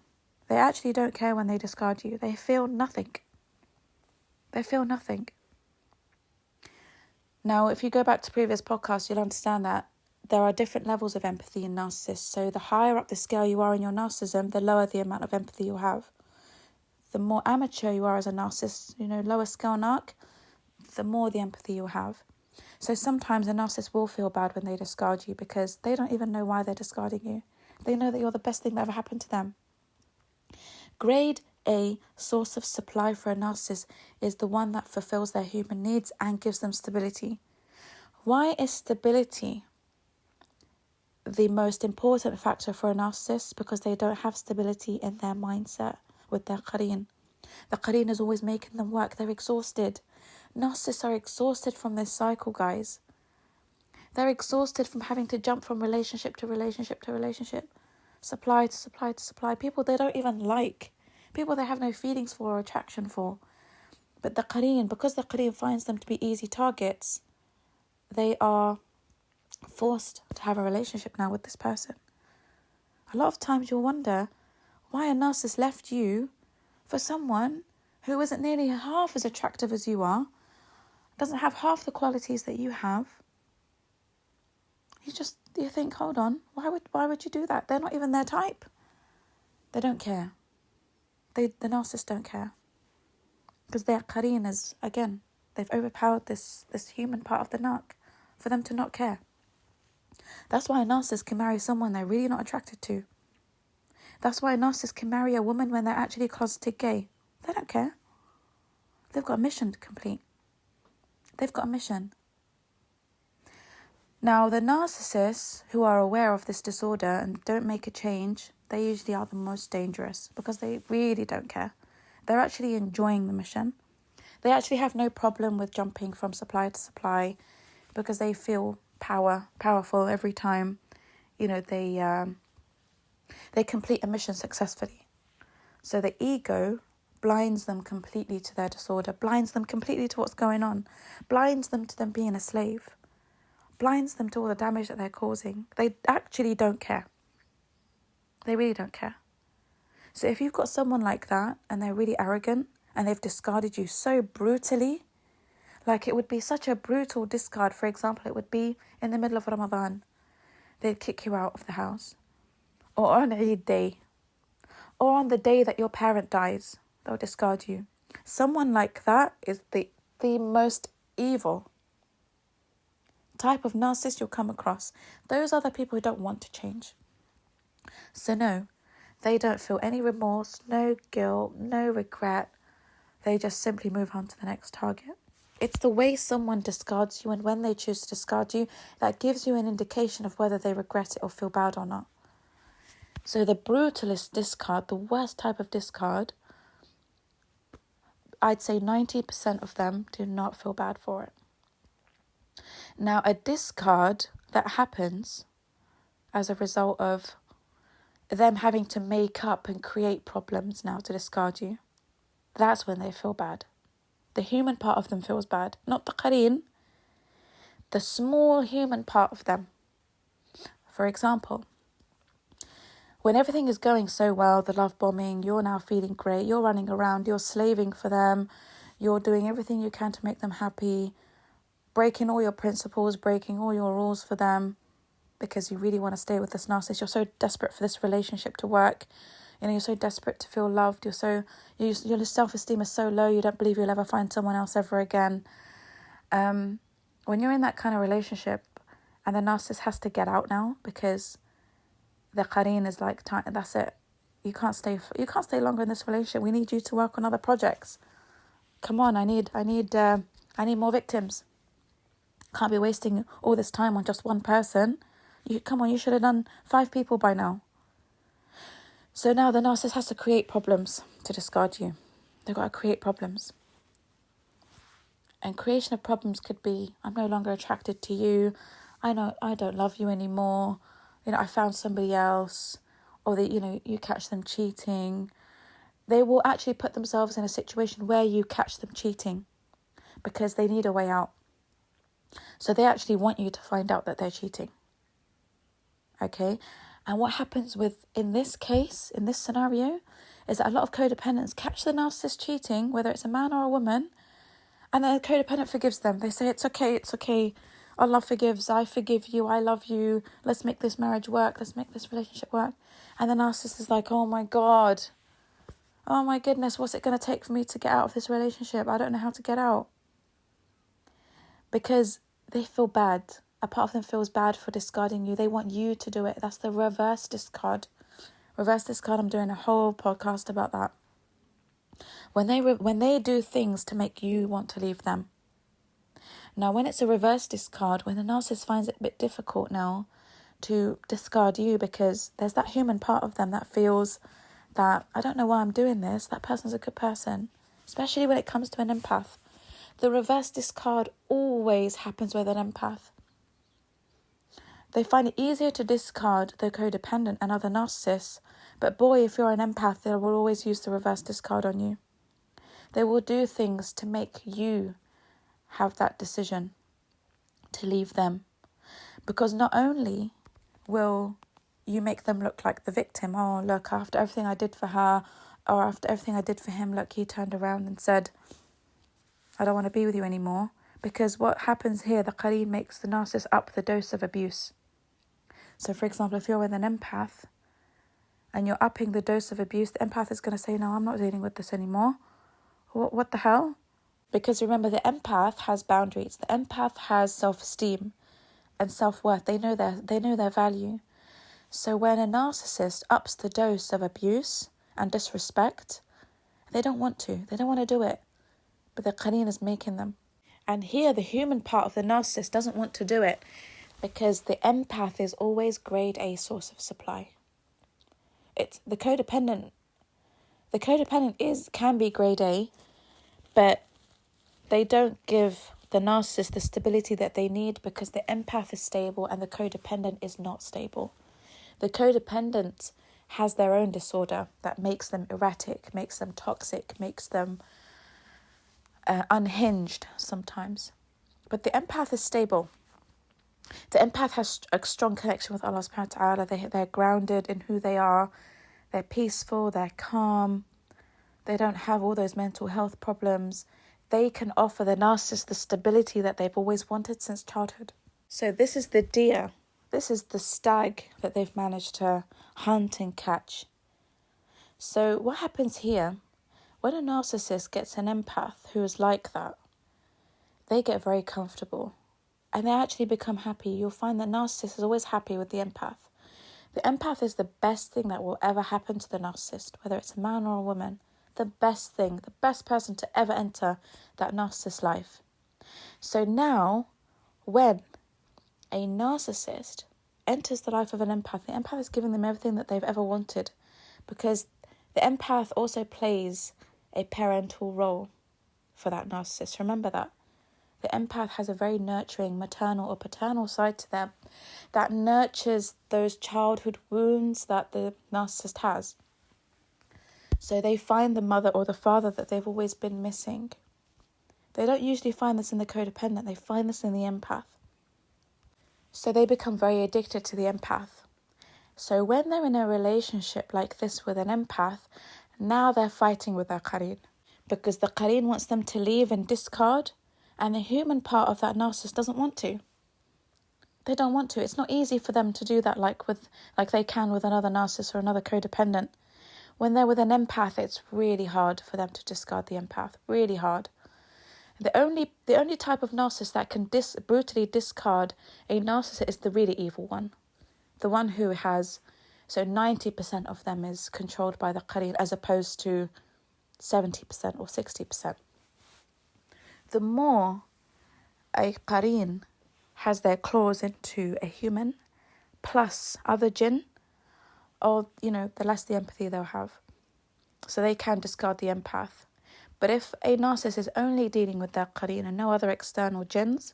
They actually don't care when they discard you. They feel nothing. They feel nothing. Now, if you go back to previous podcasts, you'll understand that there are different levels of empathy in narcissists. So the higher up the scale you are in your narcissism, the lower the amount of empathy you'll have. The more amateur you are as a narcissist, lower scale narc, the more the empathy you'll have. So sometimes a narcissist will feel bad when they discard you, because they don't even know why they're discarding you. They know that you're the best thing that ever happened to them. Grade A source of supply for a narcissist is the one that fulfills their human needs and gives them stability. Why is stability the most important factor for a narcissist? Because they don't have stability in their mindset. with their Qareen. The Qareen is always making them work. They're exhausted. Narcissists are exhausted from this cycle, guys. They're exhausted from having to jump from relationship to relationship to relationship, supply to supply to supply. People they don't even like. People they have no feelings for or attraction for. But the Qareen, because the Qareen finds them to be easy targets, they are forced to have a relationship now with this person. A lot of times you'll wonder why a narcissist left you for someone who isn't nearly half as attractive as you are, doesn't have half the qualities that you have. You think, hold on, why would you do that? They're not even their type. They don't care. The narcissists don't care. Because their Qareen is, again, they've overpowered this human part of the narc for them to not care. That's why a narcissist can marry someone they're really not attracted to. That's why a narcissist can marry a woman when they're actually closeted gay. They don't care. They've got a mission to complete. They've got a mission. Now, the narcissists who are aware of this disorder and don't make a change, they usually are the most dangerous because they really don't care. They're actually enjoying the mission. They actually have no problem with jumping from supply to supply because they feel powerful every time, they complete a mission successfully. So the ego blinds them completely to their disorder, blinds them completely to what's going on, blinds them to them being a slave, blinds them to all the damage that they're causing. They actually don't care. They really don't care. So if you've got someone like that and they're really arrogant and they've discarded you so brutally, like it would be such a brutal discard. For example, it would be in the middle of Ramadan. They'd kick you out of the house. Or on Eid day. Or on the day that your parent dies, they'll discard you. Someone like that is the most evil type of narcissist you'll come across. Those are the people who don't want to change. So no, they don't feel any remorse, no guilt, no regret. They just simply move on to the next target. It's the way someone discards you and when they choose to discard you that gives you an indication of whether they regret it or feel bad or not. So the brutalist discard, the worst type of discard, I'd say 90% of them do not feel bad for it. Now, a discard that happens as a result of them having to make up and create problems now to discard you, that's when they feel bad. The human part of them feels bad, not the Qareen, the small human part of them. For example, when everything is going so well, the love bombing, you're now feeling great, you're running around, you're slaving for them, you're doing everything you can to make them happy, breaking all your principles, breaking all your rules for them because you really want to stay with this narcissist. You're so desperate for this relationship to work. You're so desperate to feel loved. Your self-esteem is so low, you don't believe you'll ever find someone else ever again. When you're in that kind of relationship and the narcissist has to get out now because the Qareen is like, that's it. You can't stay longer in this relationship. We need you to work on other projects. Come on, I need more victims. Can't be wasting all this time on just one person. You should have done 5 people by now. So now the narcissist has to create problems to discard you. They've got to create problems. And creation of problems could be, I'm no longer attracted to you. I know I don't love you anymore. I found somebody else. Or you catch them cheating. They will actually put themselves in a situation where you catch them cheating because they need a way out. So they actually want you to find out that they're cheating. Okay? And what happens in this case, in this scenario, is that a lot of codependents catch the narcissist cheating, whether it's a man or a woman, and then the codependent forgives them. They say, it's okay. Allah forgives, I forgive you, I love you, let's make this marriage work, let's make this relationship work. And the narcissist is like, oh my God, oh my goodness, what's it going to take for me to get out of this relationship? I don't know how to get out. Because they feel bad. A part of them feels bad for discarding you. They want you to do it. That's the reverse discard. Reverse discard, I'm doing a whole podcast about that. When they do things to make you want to leave them. Now, when it's a reverse discard, when the narcissist finds it a bit difficult now to discard you because there's that human part of them that feels that I don't know why I'm doing this, that person's a good person, especially when it comes to an empath. The reverse discard always happens with an empath. They find it easier to discard the codependent and other narcissists, but boy, if you're an empath, they will always use the reverse discard on you. They will do things to make you have that decision to leave them. Because not only will you make them look like the victim, oh, look, after everything I did for her, or after everything I did for him, look, he turned around and said, I don't want to be with you anymore. Because what happens here, the Qareen makes the narcissist up the dose of abuse. So, for example, if you're with an empath and you're upping the dose of abuse, the empath is going to say, no, I'm not dealing with this anymore. What the hell? Because remember, the empath has boundaries. The empath has self-esteem and self-worth. They know their value. So when a narcissist ups the dose of abuse and disrespect, they don't want to. They don't want to do it. But the Qareen is making them. And here, the human part of the narcissist doesn't want to do it because the empath is always grade A source of supply. It's the codependent. The codependent can be grade A, but they don't give the narcissist the stability that they need because the empath is stable and the codependent is not stable. The codependent has their own disorder that makes them erratic, makes them toxic, makes them unhinged sometimes. But the empath is stable. The empath has a strong connection with Allah subhanahu wa ta'ala. They're grounded in who they are. They're peaceful, they're calm. They don't have all those mental health problems. They can offer the narcissist the stability that they've always wanted since childhood. So this is the deer. This is the stag that they've managed to hunt and catch. So what happens here, when a narcissist gets an empath who is like that, they get very comfortable and they actually become happy. You'll find that narcissist is always happy with the empath. The empath is the best thing that will ever happen to the narcissist, whether it's a man or a woman. The best thing, the best person to ever enter that narcissist's life. So now, when a narcissist enters the life of an empath, the empath is giving them everything that they've ever wanted, because the empath also plays a parental role for that narcissist. Remember that. The empath has a very nurturing maternal or paternal side to them that nurtures those childhood wounds that the narcissist has. So they find the mother or the father that they've always been missing. They don't usually find this in the codependent, they find this in the empath. So they become very addicted to the empath. So when they're in a relationship like this with an empath, now they're fighting with their Qareen. Because the Qareen wants them to leave and discard, and the human part of that narcissist doesn't want to. They don't want to. It's not easy for them to do that like they can with another narcissist or another codependent. When they're with an empath, it's really hard for them to discard the empath. Really hard. The only type of narcissist that can brutally discard a narcissist is the really evil one. The one who has, so 90% of them is controlled by the Qareen as opposed to 70% or 60%. The more a Qareen has their claws into a human plus other jinn, or, the less the empathy they'll have. So they can discard the empath. But if a narcissist is only dealing with their Qareen and no other external jinns,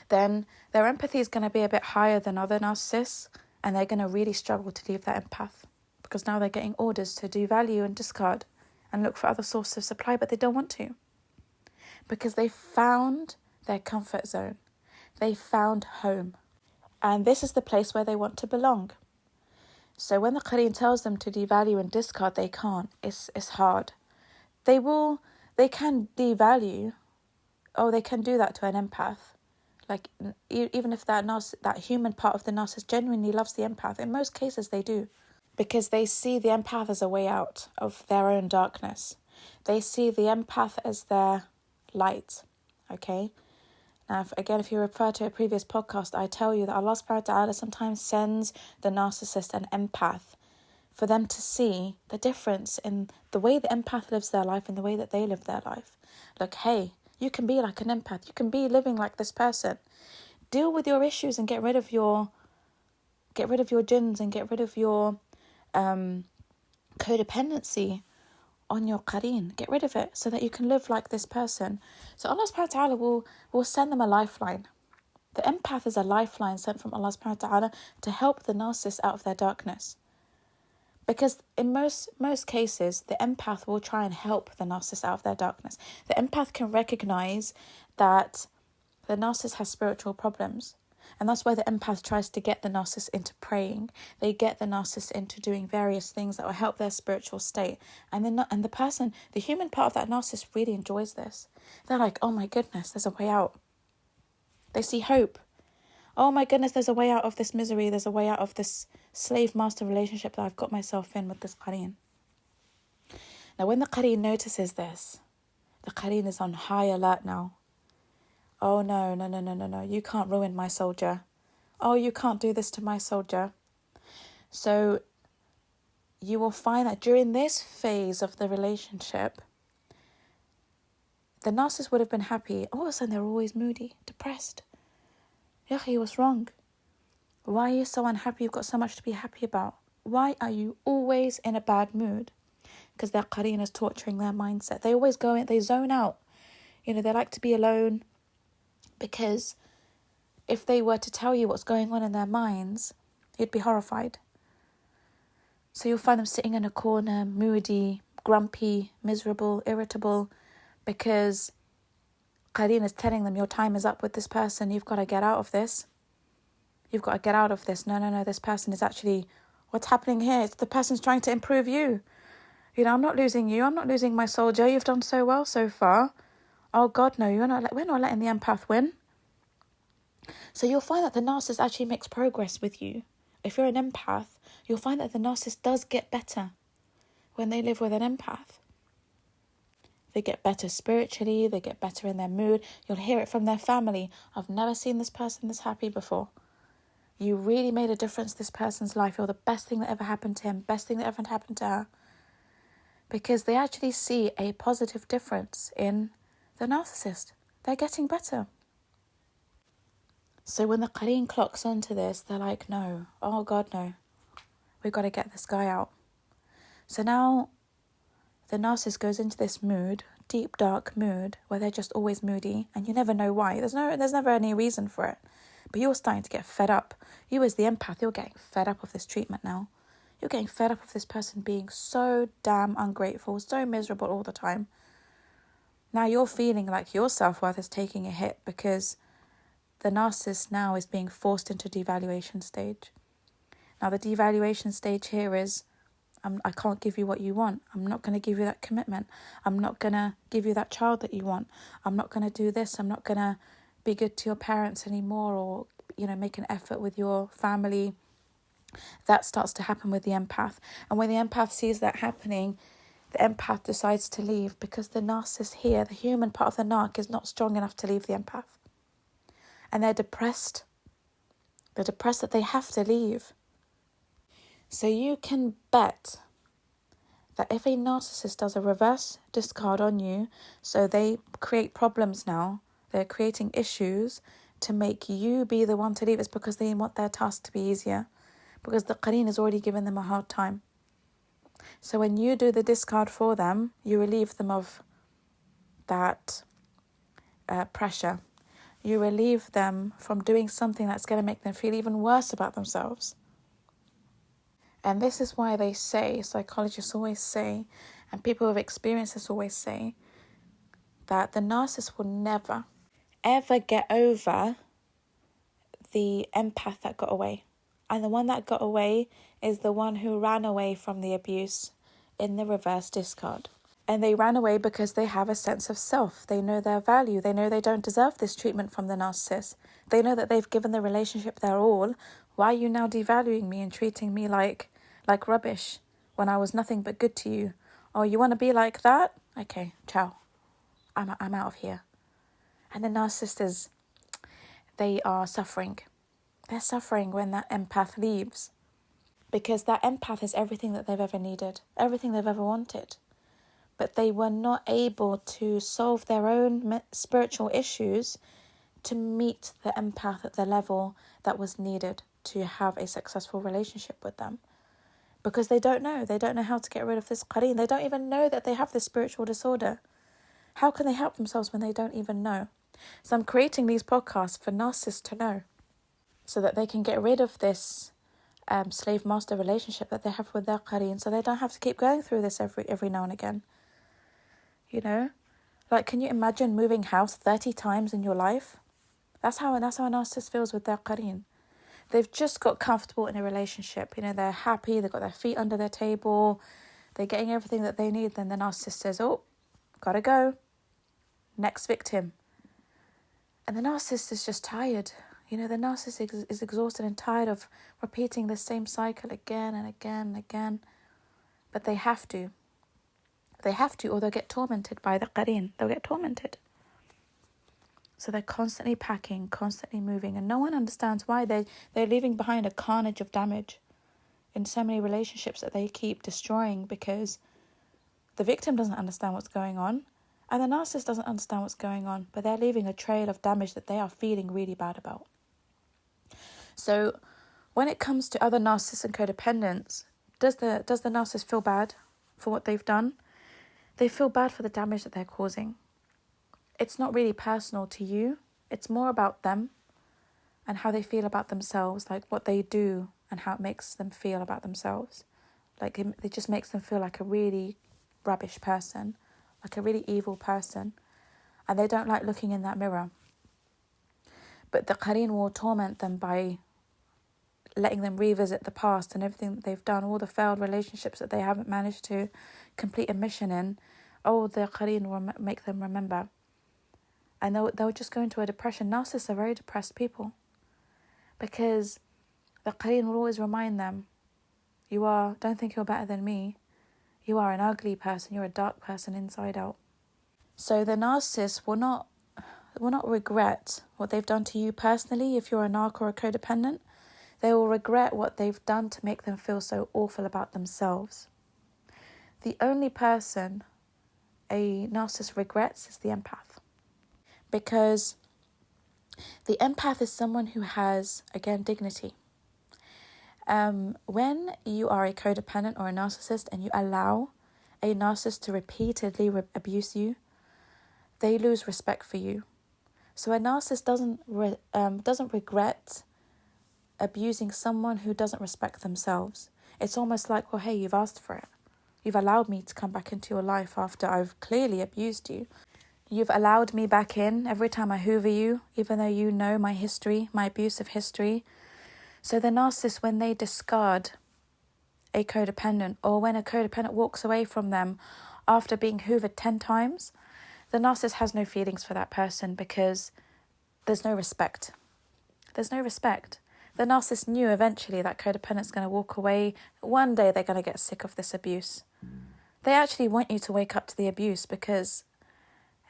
then their empathy is going to be a bit higher than other narcissists, and they're going to really struggle to leave that empath because now they're getting orders to devalue and discard and look for other sources of supply, but they don't want to because they found their comfort zone. They found home. And this is the place where they want to belong. So when the Qareen tells them to devalue and discard, they can't. It's hard. They can devalue. Oh, they can do that to an empath. Like, even if that human part of the narcissist genuinely loves the empath, in most cases they do. Because they see the empath as a way out of their own darkness. They see the empath as their light. Okay? Now, if you refer to a previous podcast, I tell you that Allah subhanahu wa ta'ala sometimes sends the narcissist an empath for them to see the difference in the way the empath lives their life and the way that they live their life. Like, hey, you can be like an empath. You can be living like this person. Deal with your issues and get rid of your jinns and get rid of your codependency on your Qareen. Get rid of it so that you can live like this person. So Allah subhanahu wa ta'ala will send them a lifeline. The empath is a lifeline sent from Allah subhanahu wa ta'ala to help the narcissist out of their darkness. Because in most cases, the empath will try and help the narcissist out of their darkness. The empath can recognize that the narcissist has spiritual problems. And that's why the empath tries to get the narcissist into praying. They get the narcissist into doing various things that will help their spiritual state. And the human part of that narcissist really enjoys this. They're like, oh my goodness, there's a way out. They see hope. Oh my goodness, there's a way out of this misery. There's a way out of this slave-master relationship that I've got myself in with this Qareen. Now, when the Qareen notices this, the Qareen is on high alert now. Oh, no. You can't ruin my soldier. Oh, you can't do this to my soldier. So you will find that during this phase of the relationship, the narcissist would have been happy. All of a sudden, they're always moody, depressed. Yahi, what's wrong? Why are you so unhappy? You've got so much to be happy about. Why are you always in a bad mood? Because their Qareen is torturing their mindset. They always go in, they zone out. They like to be alone. Because if they were to tell you what's going on in their minds, you'd be horrified. So you'll find them sitting in a corner, moody, grumpy, miserable, irritable, because Qareen is telling them your time is up with this person. You've got to get out of this. You've got to get out of this. No, this person is actually, what's happening here? It's the person's trying to improve you. I'm not losing you. I'm not losing my soldier. You've done so well so far. Oh God, no, we're not letting the empath win. So you'll find that the narcissist actually makes progress with you. If you're an empath, you'll find that the narcissist does get better when they live with an empath. They get better spiritually, they get better in their mood. You'll hear it from their family. I've never seen this person this happy before. You really made a difference to this person's life. You're the best thing that ever happened to him, best thing that ever happened to her. Because they actually see a positive difference in the narcissist. They're getting better. So when the Qareen clocks onto this, they're like, no, oh God, no. We've got to get this guy out. So now the narcissist goes into this mood, deep, dark mood, where they're just always moody, and you never know why. There's never any reason for it. But you're starting to get fed up. You as the empath, you're getting fed up of this treatment now. You're getting fed up of this person being so damn ungrateful, so miserable all the time. Now you're feeling like your self-worth is taking a hit because the narcissist now is being forced into devaluation stage. Now the devaluation stage here is, I can't give you what you want. I'm not going to give you that commitment. I'm not going to give you that child that you want. I'm not going to do this. I'm not going to be good to your parents anymore, or, make an effort with your family. That starts to happen with the empath. And when the empath sees that happening, the empath decides to leave because the narcissist here, the human part of the narc, is not strong enough to leave the empath. And they're depressed. They're depressed that they have to leave. So you can bet that if a narcissist does a reverse discard on you, so they create problems now, they're creating issues to make you be the one to leave, it's because they want their task to be easier. Because the Qareen has already given them a hard time. So when you do the discard for them, you relieve them of that pressure. You relieve them from doing something that's going to make them feel even worse about themselves. And this is why they say, psychologists always say, and people who have experienced this always say, that the narcissist will never, ever get over the empath that got away. And the one that got away is the one who ran away from the abuse in the reverse discard. And they ran away because they have a sense of self. They know their value. They know they don't deserve this treatment from the narcissist. They know that they've given the relationship their all. Why are you now devaluing me and treating me like rubbish when I was nothing but good to you? Oh, you want to be like that? Okay, ciao. I'm out of here. And the narcissists, they are suffering. They're suffering when that empath leaves. Because that empath is everything that they've ever needed. Everything they've ever wanted. But they were not able to solve their own spiritual issues to meet the empath at the level that was needed to have a successful relationship with them. because they don't know. They don't know how to get rid of this Qareen. They don't even know that they have this spiritual disorder. How can they help themselves when they don't even know? So I'm creating these podcasts for narcissists to know, so that they can get rid of this slave-master relationship that they have with their Qareen, so they don't have to keep going through this every now and again. You know? Like, can you imagine moving house 30 times in your life? That's how a narcissist feels with their Qareen. They've just got comfortable in a relationship. You know, they're happy, they've got their feet under their table, they're getting everything that they need. Then the narcissist says, oh, gotta go. Next victim. And the narcissist is just tired. You know, the narcissist is exhausted and tired of repeating the same cycle again and again and again. But they have to. They have to, or they'll get tormented by the Qareen. They'll get tormented. So they're constantly packing, constantly moving, and no one understands why they're leaving behind a carnage of damage in so many relationships that they keep destroying, because the victim doesn't understand what's going on and the narcissist doesn't understand what's going on, but they're leaving a trail of damage that they are feeling really bad about. So when it comes to other narcissists and codependents, does the narcissist feel bad for what they've done? They feel bad for the damage that they're causing. It's not really personal to you. It's more about them and how they feel about themselves, like what they do and how it makes them feel about themselves. Like it just makes them feel like a really rubbish person, like a really evil person, and they don't like looking in that mirror. But the Qareen will torment them by letting them revisit the past and everything that they've done, all the failed relationships that they haven't managed to complete a mission in. Oh, the Qareen will make them remember. And they'll just go into a depression. Narcissists are very depressed people, because the Qareen will always remind them, don't think you're better than me. You are an ugly person. You're a dark person inside out. So the narcissist will not regret what they've done to you personally. If you're a narc or a codependent, they will regret what they've done to make them feel so awful about themselves. The only person a narcissist regrets is the empath. Because the empath is someone who has, again, dignity. When you are a codependent or a narcissist and you allow a narcissist to repeatedly abuse you, they lose respect for you. So a narcissist doesn't regret abusing someone who doesn't respect themselves. It's almost like, well, hey, you've asked for it. You've allowed me to come back into your life after I've clearly abused you. You've allowed me back in every time I hoover you, even though you know my history, my abusive history. So the narcissist, when they discard a codependent, or when a codependent walks away from them after being hoovered 10 times, the narcissist has no feelings for that person, because there's no respect. There's no respect. The narcissist knew eventually that codependent's going to walk away. One day they're going to get sick of this abuse. They actually want you to wake up to the abuse, because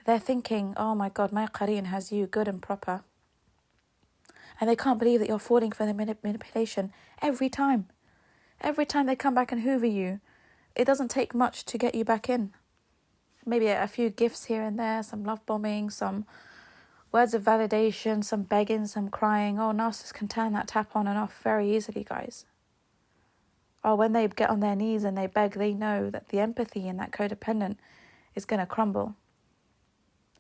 they're thinking, oh my God, my Qareen has you good and proper. And they can't believe that you're falling for the manipulation every time. Every time they come back and hoover you, it doesn't take much to get you back in. Maybe a few gifts here and there, some love bombing, some words of validation, some begging, some crying. Oh, narcissists can turn that tap on and off very easily, guys. Or when they get on their knees and they beg, they know that the empathy in that codependent is going to crumble.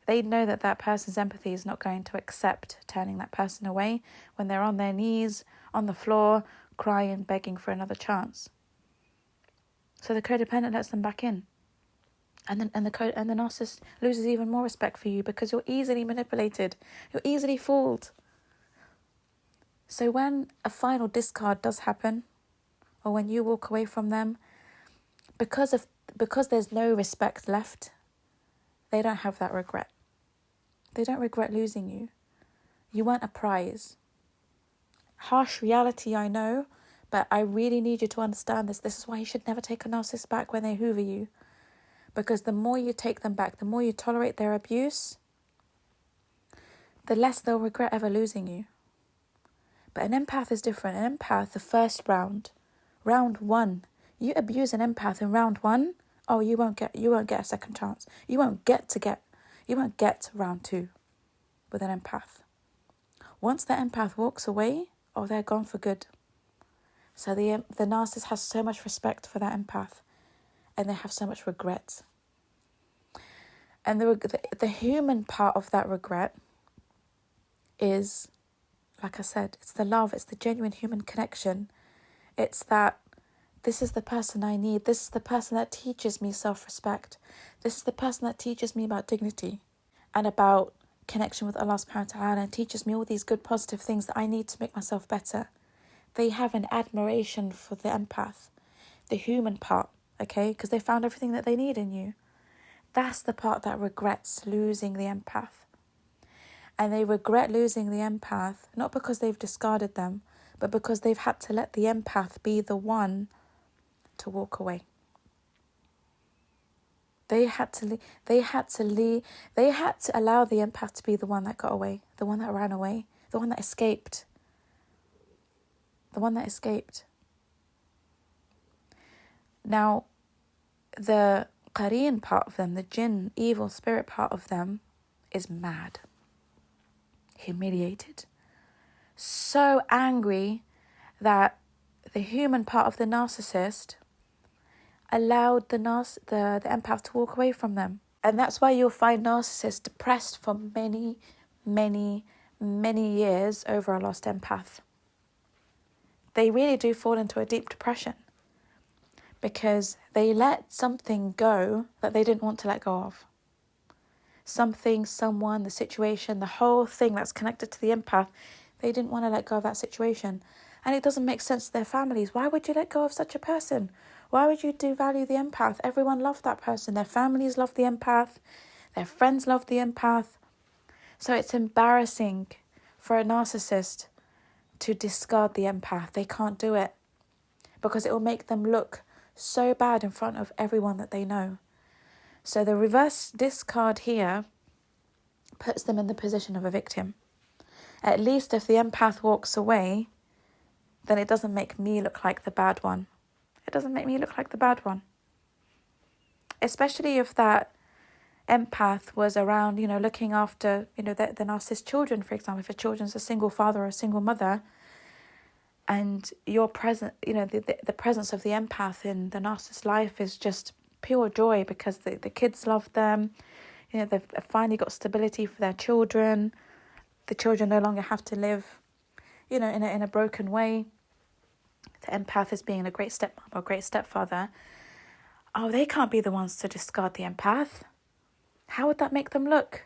They know that that person's empathy is not going to accept turning that person away when they're on their knees, on the floor, crying, begging for another chance. So the codependent lets them back in. And the narcissist loses even more respect for you, because you're easily manipulated. You're easily fooled. So when a final discard does happen, or when you walk away from them, because there's no respect left, they don't have that regret. They don't regret losing you. You weren't a prize. Harsh reality, I know, but I really need you to understand this. This is why you should never take a narcissist back when they hoover you. Because the more you take them back, the more you tolerate their abuse, the less they'll regret ever losing you. But an empath is different. An empath, the first round 1, you abuse an empath in round 1, oh, you won't get a second chance. You won't get round 2 with an empath. Once the empath walks away, oh, they're gone for good. So the narcissist has so much respect for that empath, and they have so much regret. And the human part of that regret is, like I said, it's the love, it's the genuine human connection. It's that this is the person I need. This is the person that teaches me self-respect. This is the person that teaches me about dignity and about connection with Allah subhanahu wa ta'ala, and teaches me all these good positive things that I need to make myself better. They have an admiration for the empath, the human part, okay? Because they found everything that they need in you. That's the part that regrets losing the empath. And they regret losing the empath, not because they've discarded them, but because they've had to let the empath be the one to walk away. They had to allow the empath to be the one that got away, the one that ran away, the one that escaped. Now, the Qareen part of them, the jinn, evil spirit part of them, is mad, humiliated, so angry that the human part of the narcissist allowed the empath to walk away from them. And that's why you'll find narcissists depressed for many, many, many years over a lost empath. They really do fall into a deep depression because they let something go that they didn't want to let go of. Something, someone, the situation, the whole thing that's connected to the empath, they didn't want to let go of that situation. And it doesn't make sense to their families. Why would you let go of such a person? Why would you devalue the empath? Everyone loved that person. Their families loved the empath. Their friends loved the empath. So it's embarrassing for a narcissist to discard the empath. They can't do it because it will make them look so bad in front of everyone that they know. So the reverse discard here puts them in the position of a victim. At least if the empath walks away, then it doesn't make me look like the bad one. It doesn't make me look like the bad one. Especially if that empath was around, looking after, the narcissist children, for example. If a children's a single father or a single mother, and your present, the presence of the empath in the narcissist's life is just pure joy because the kids love them. They've finally got stability for their children. The children no longer have to live, in a broken way. The empath is being a great stepmom or a great stepfather. Oh, they can't be the ones to discard the empath. How would that make them look?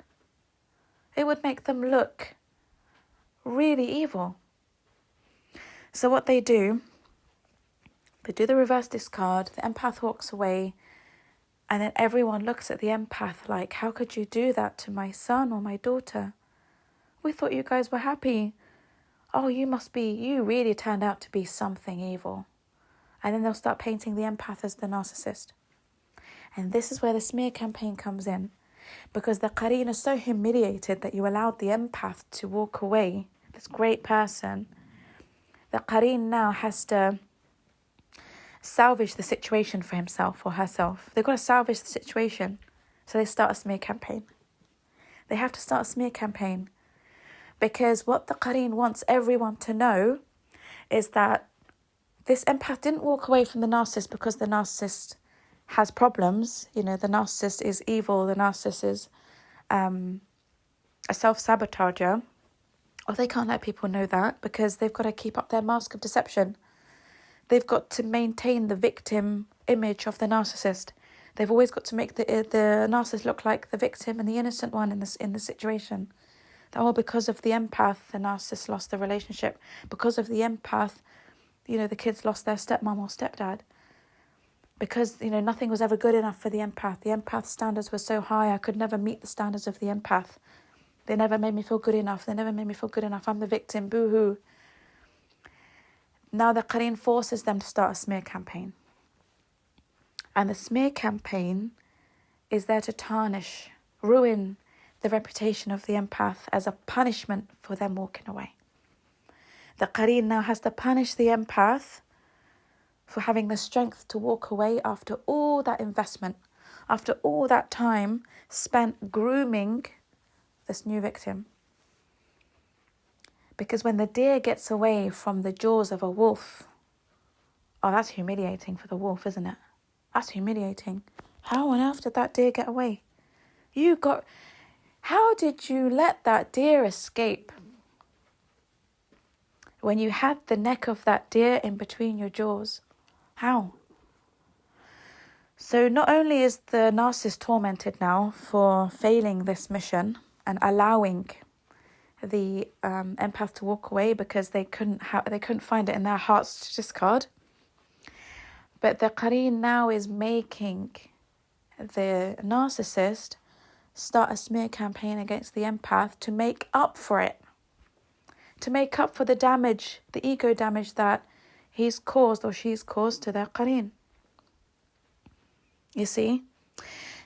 It would make them look really evil. So what they do the reverse discard, the empath walks away, and then everyone looks at the empath like, how could you do that to my son or my daughter? We thought you guys were happy. Oh, you really turned out to be something evil. And then they'll start painting the empath as the narcissist. And this is where the smear campaign comes in. Because the Qareen is so humiliated that you allowed the empath to walk away, this great person. The Qareen now has to salvage the situation for himself or herself. They've got to salvage the situation. So they start a smear campaign. They have to start a smear campaign. Because what the Qareen wants everyone to know is that this empath didn't walk away from the narcissist because the narcissist has problems. The narcissist is evil. The narcissist is a self-sabotager. Or they can't let people know that because they've got to keep up their mask of deception. They've got to maintain the victim image of the narcissist. They've always got to make the narcissist look like the victim and the innocent one in the situation. That because of the empath, the narcissist lost the relationship. Because of the empath, the kids lost their stepmom or stepdad. Because, nothing was ever good enough for the empath. The empath standards were so high, I could never meet the standards of the empath. They never made me feel good enough. I'm the victim, boo-hoo. Now the Qareen forces them to start a smear campaign. And the smear campaign is there to tarnish, ruin the reputation of the empath as a punishment for them walking away. The Qareen now has to punish the empath for having the strength to walk away after all that investment, after all that time spent grooming this new victim. Because when the deer gets away from the jaws of a wolf, Oh, that's humiliating for the wolf, isn't it? That's humiliating. How on earth did that deer get away? How did you let that deer escape when you had the neck of that deer in between your jaws? How? So not only is the narcissist tormented now for failing this mission and allowing the empath to walk away because they couldn't find it in their hearts to discard, but the Qareen now is making the narcissist start a smear campaign against the empath to make up for it, to make up for the damage, the ego damage that he's caused or she's caused to their Qareen. You see?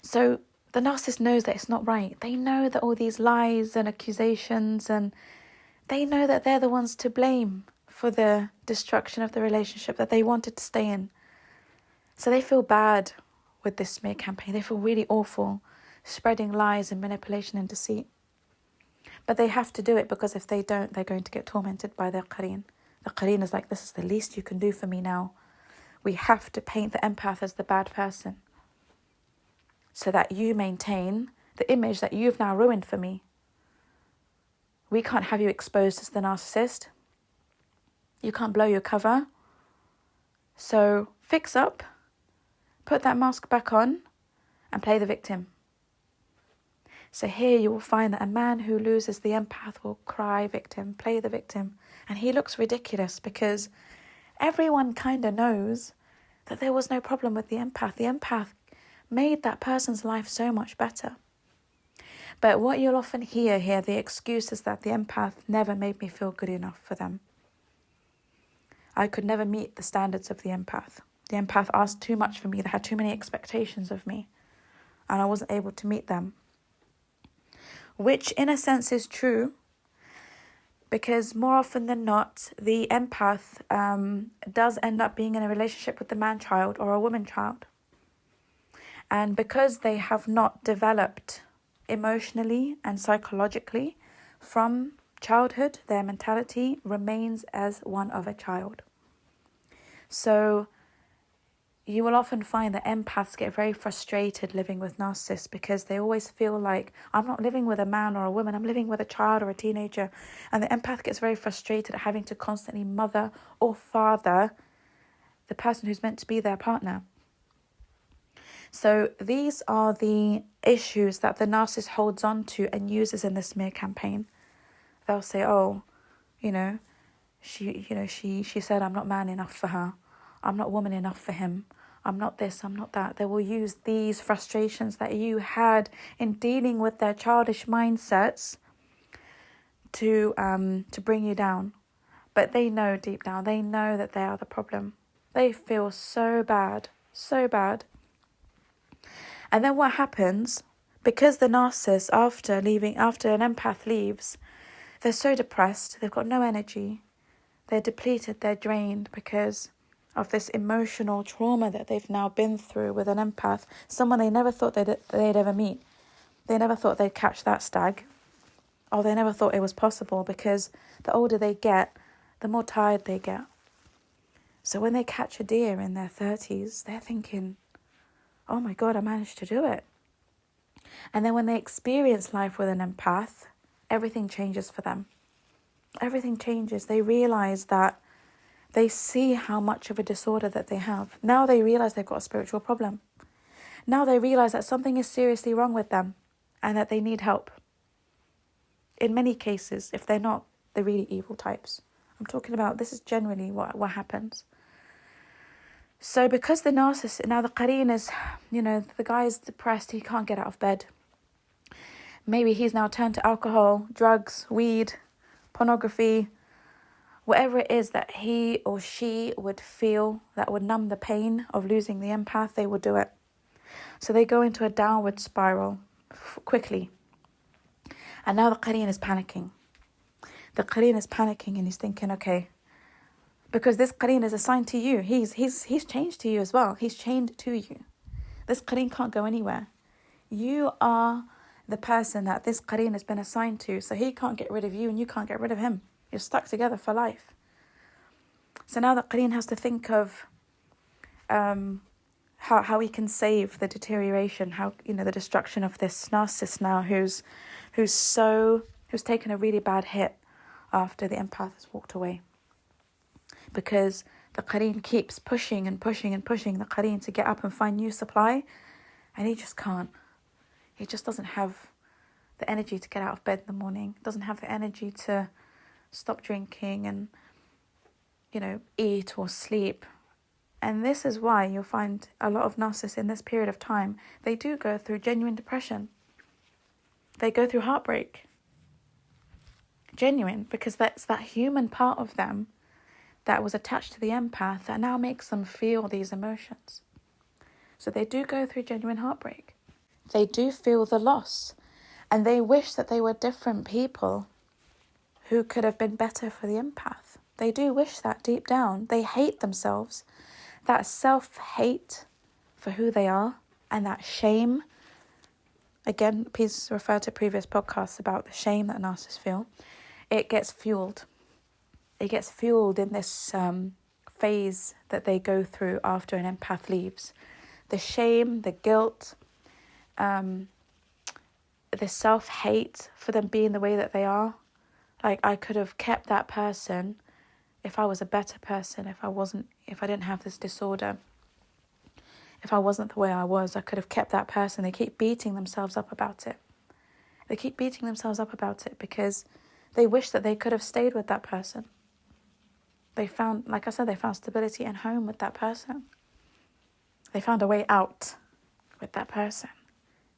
So the narcissist knows that it's not right. They know that all these lies and accusations, and they know that they're the ones to blame for the destruction of the relationship that they wanted to stay in. So they feel bad with this smear campaign. They feel really awful, spreading lies and manipulation and deceit. But they have to do it because if they don't, they're going to get tormented by their Qareen. The Qareen is like, this is the least you can do for me now. We have to paint the empath as the bad person so that you maintain the image that you've now ruined for me. We can't have you exposed as the narcissist. You can't blow your cover. So fix up, put that mask back on, and play the victim. So here you will find that a man who loses the empath will cry victim, play the victim. And he looks ridiculous because everyone kind of knows that there was no problem with the empath. The empath made that person's life so much better. But what you'll often hear here, the excuse is that the empath never made me feel good enough for them. I could never meet the standards of the empath. The empath asked too much for me. They had too many expectations of me, and I wasn't able to meet them. Which in a sense is true, because more often than not, the empath does end up being in a relationship with the man-child or a woman-child. And because they have not developed emotionally and psychologically from childhood, their mentality remains as one of a child. So you will often find that empaths get very frustrated living with narcissists because they always feel like, I'm not living with a man or a woman, I'm living with a child or a teenager. And the empath gets very frustrated at having to constantly mother or father the person who's meant to be their partner. So these are the issues that the narcissist holds on to and uses in the smear campaign. They'll say, oh, she said I'm not man enough for her. I'm not woman enough for him. I'm not this, I'm not that. They will use these frustrations that you had in dealing with their childish mindsets to bring you down. But they know deep down, they know that they are the problem. They feel so bad, so bad. And then what happens, because the narcissist, after an empath leaves, they're so depressed, they've got no energy, they're depleted, they're drained because of this emotional trauma that they've now been through with an empath, someone they never thought they'd ever meet. They never thought they'd catch that stag, or they never thought it was possible, because the older they get, the more tired they get. So when they catch a deer in their 30s, they're thinking, oh my God, I managed to do it. And then when they experience life with an empath, everything changes for them. Everything changes. They realize that they see how much of a disorder that they have. Now they realize they've got a spiritual problem. Now they realize that something is seriously wrong with them and that they need help. In many cases, if they're not the really evil types. I'm talking about, this is generally what happens. So because the narcissist, now the Qareen is, the guy is depressed, he can't get out of bed. Maybe he's now turned to alcohol, drugs, weed, pornography, whatever it is that he or she would feel that would numb the pain of losing the empath, they will do it. So they go into a downward spiral quickly. And now the Qareen is panicking. The Qareen is panicking and he's thinking, okay, because this Qareen is assigned to you. He's changed to you as well. He's chained to you. This Qareen can't go anywhere. You are the person that this Qareen has been assigned to, so he can't get rid of you and you can't get rid of him. You're stuck together for life. So now the Qareen has to think of how he can save the deterioration, how, the destruction of this narcissist now who's taken a really bad hit after the empath has walked away. Because the Qareen keeps pushing and pushing and pushing the Qareen to get up and find new supply, and he just can't. He just doesn't have the energy to get out of bed in the morning, doesn't have the energy to stop drinking and, eat or sleep. And this is why you'll find a lot of narcissists in this period of time, they do go through genuine depression. They go through heartbreak. Genuine, because that's that human part of them that was attached to the empath that now makes them feel these emotions. So they do go through genuine heartbreak. They do feel the loss. And they wish that they were different people who could have been better for the empath. They do wish that deep down. They hate themselves. That self-hate for who they are and that shame. Again, please refer to previous podcasts about the shame that narcissists feel. It gets fueled. It gets fueled in this phase that they go through after an empath leaves. The shame, the guilt, the self-hate for them being the way that they are. Like, I could have kept that person if I was a better person, if I didn't have this disorder. If I wasn't the way I was, I could have kept that person. They keep beating themselves up about it. They keep beating themselves up about it because they wish that they could have stayed with that person. They found stability and home with that person. They found a way out with that person.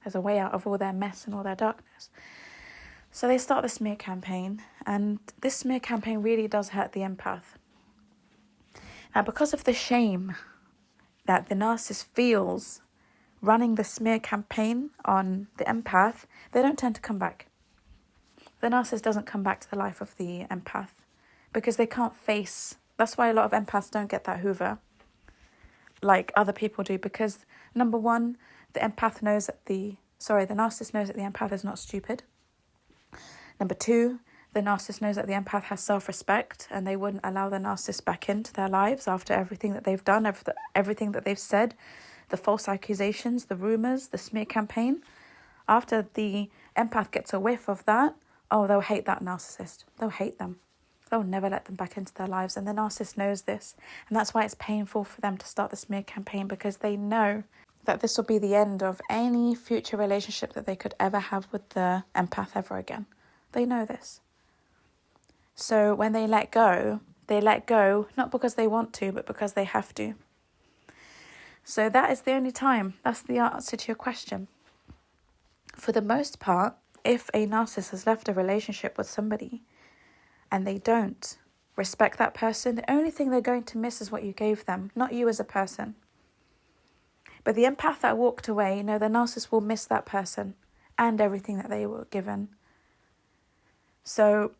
There's a way out of all their mess and all their darkness. So they start the smear campaign, and this smear campaign really does hurt the empath. Now, because of the shame that the narcissist feels running the smear campaign on the empath, they don't tend to come back. The narcissist doesn't come back to the life of the empath because they can't face. That's why a lot of empaths don't get that Hoover like other people do, because number one, the narcissist knows that the empath is not stupid. Number two, the narcissist knows that the empath has self-respect and they wouldn't allow the narcissist back into their lives after everything that they've done, everything that they've said, the false accusations, the rumours, the smear campaign. After the empath gets a whiff of that, they'll hate that narcissist. They'll hate them. They'll never let them back into their lives. And the narcissist knows this. And that's why it's painful for them to start the smear campaign, because they know that this will be the end of any future relationship that they could ever have with the empath ever again. They know this. So when they let go not because they want to, but because they have to. So that is the only time. That's the answer to your question. For the most part, if a narcissist has left a relationship with somebody and they don't respect that person, the only thing they're going to miss is what you gave them, not you as a person. But the empath that walked away, the narcissist will miss that person and everything that they were given. So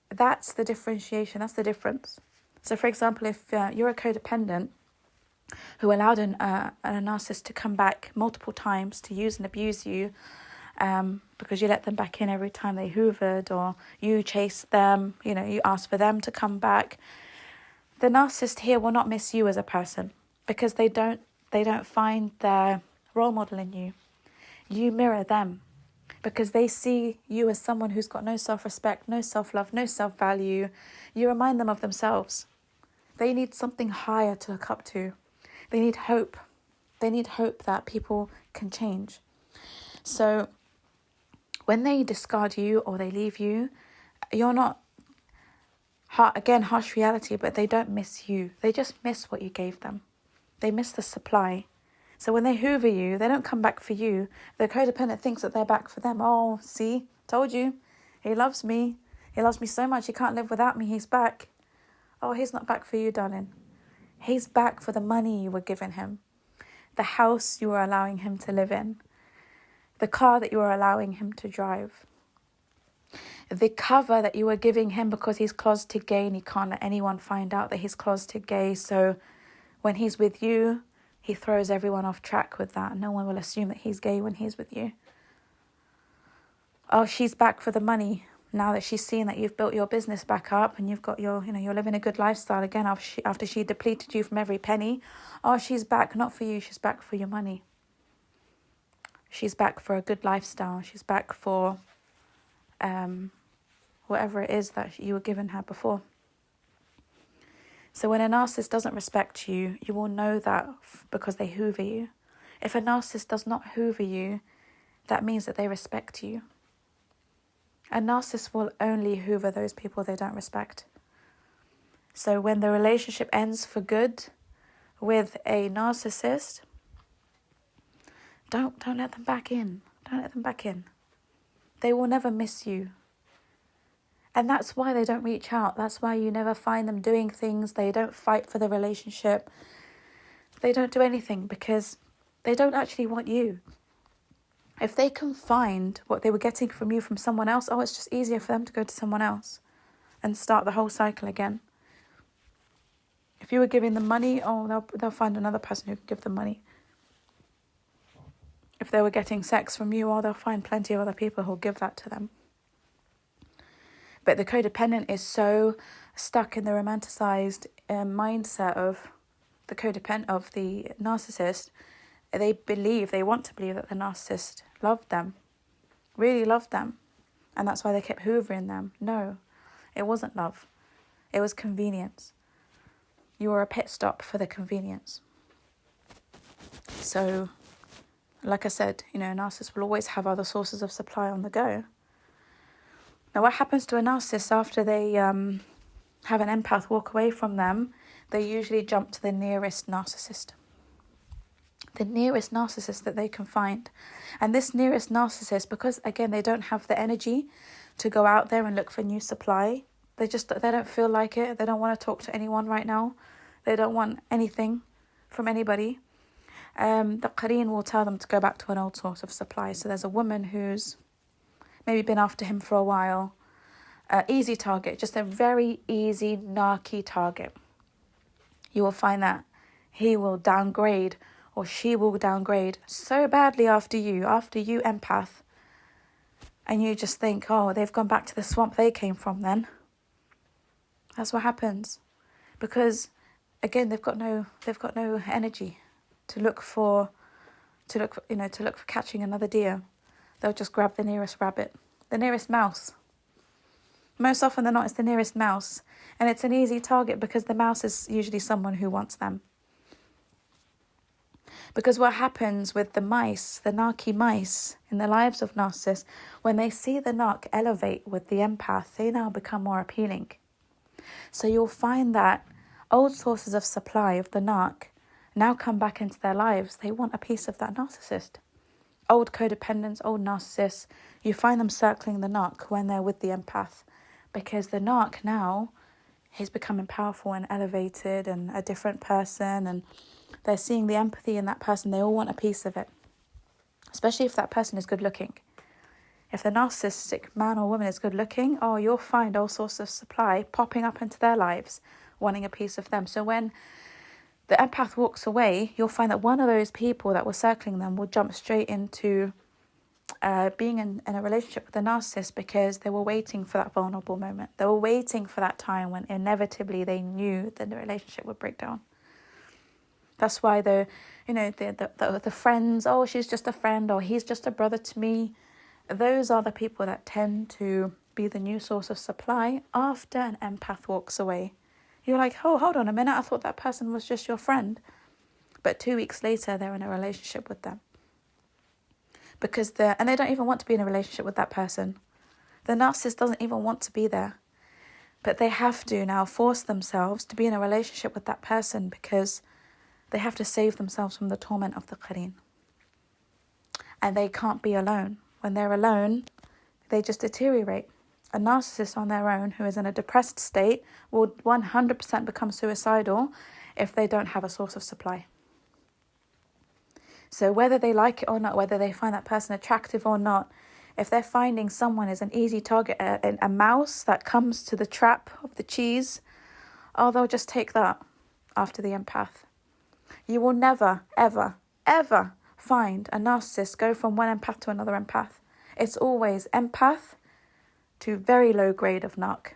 that's the differentiation, that's the difference. So for example, if you're a codependent who allowed a narcissist to come back multiple times to use and abuse you, because you let them back in every time they hoovered, or you chased them, you asked for them to come back, the narcissist here will not miss you as a person, because they don't find their role model in you. You mirror them, because they see you as someone who's got no self-respect, no self-love, no self-value. You remind them of themselves. They need something higher to look up to. They need hope. They need hope that people can change. So when they discard you or they leave you, you're not, harsh reality, but they don't miss you. They just miss what you gave them. They miss the supply. So when they hoover you, they don't come back for you. The codependent thinks that they're back for them. Oh, see, told you. He loves me. He loves me so much. He can't live without me. He's back. Oh, he's not back for you, darling. He's back for the money you were giving him, the house you were allowing him to live in, the car that you were allowing him to drive, the cover that you were giving him because he's closeted gay and he can't let anyone find out that he's closeted gay. So when he's with you, he throws everyone off track with that. No one will assume that he's gay when he's with you. Oh, she's back for the money. Now that she's seen that you've built your business back up and you've got you're living a good lifestyle again after she depleted you from every penny, she's back not for you, she's back for your money. She's back for a good lifestyle. She's back for whatever it is that you were given her before. So when a narcissist doesn't respect you, you will know that because they hoover you. If a narcissist does not hoover you, that means that they respect you. A narcissist will only hoover those people they don't respect. So when the relationship ends for good with a narcissist, don't let them back in. Don't let them back in. They will never miss you. And that's why they don't reach out. That's why you never find them doing things. They don't fight for the relationship. They don't do anything because they don't actually want you. If they can find what they were getting from you from someone else, it's just easier for them to go to someone else and start the whole cycle again. If you were giving them money, they'll find another person who can give them money. If they were getting sex from you, they'll find plenty of other people who'll give that to them. But the codependent is so stuck in the romanticized mindset of the narcissist. They want to believe that the narcissist loved them, really loved them. And that's why they kept hoovering them. No, it wasn't love. It was convenience. You were a pit stop for the convenience. So, like I said, a narcissist will always have other sources of supply on the go. Now, what happens to a narcissist after they have an empath walk away from them? They usually jump to the nearest narcissist. The nearest narcissist that they can find. And this nearest narcissist, because again, they don't have the energy to go out there and look for new supply. They don't feel like it. They don't want to talk to anyone right now. They don't want anything from anybody. The Qareen will tell them to go back to an old source of supply. So there's a woman who's maybe been after him for a while. Easy target, just a very easy, narky target. You will find that he will downgrade or she will downgrade so badly after you empath. And you just think, they've gone back to the swamp they came from then. That's what happens. Because again, they've got no energy to look for catching another deer. They'll just grab the nearest rabbit, the nearest mouse. Most often than not, it's the nearest mouse. And it's an easy target because the mouse is usually someone who wants them. Because what happens with the mice, the narky mice in the lives of narcissists, when they see the narc elevate with the empath, they now become more appealing. So you'll find that old sources of supply of the narc now come back into their lives. They want a piece of that narcissist. Old codependents, old narcissists, you find them circling the narc when they're with the empath. Because the narc now is becoming powerful and elevated and a different person, and they're seeing the empathy in that person. They all want a piece of it. Especially if that person is good looking. If the narcissistic man or woman is good looking, you'll find all sorts of supply popping up into their lives, wanting a piece of them. So when the empath walks away, you'll find that one of those people that were circling them will jump straight into being in a relationship with the narcissist because they were waiting for that vulnerable moment. They were waiting for that time when inevitably they knew that the relationship would break down. That's why the friends, she's just a friend, or he's just a brother to me. Those are the people that tend to be the new source of supply after an empath walks away. You're like, hold on a minute, I thought that person was just your friend. But 2 weeks later, they're in a relationship with them. And they don't even want to be in a relationship with that person. The narcissist doesn't even want to be there. But they have to now force themselves to be in a relationship with that person because they have to save themselves from the torment of the Qareen. And they can't be alone. When they're alone, they just deteriorate. A narcissist on their own who is in a depressed state will 100% become suicidal if they don't have a source of supply. So whether they like it or not, whether they find that person attractive or not, if they're finding someone is an easy target, a mouse that comes to the trap of the cheese, they'll just take that after the empath. You will never, ever, ever find a narcissist go from one empath to another empath. It's always empath, to very low grade of narc.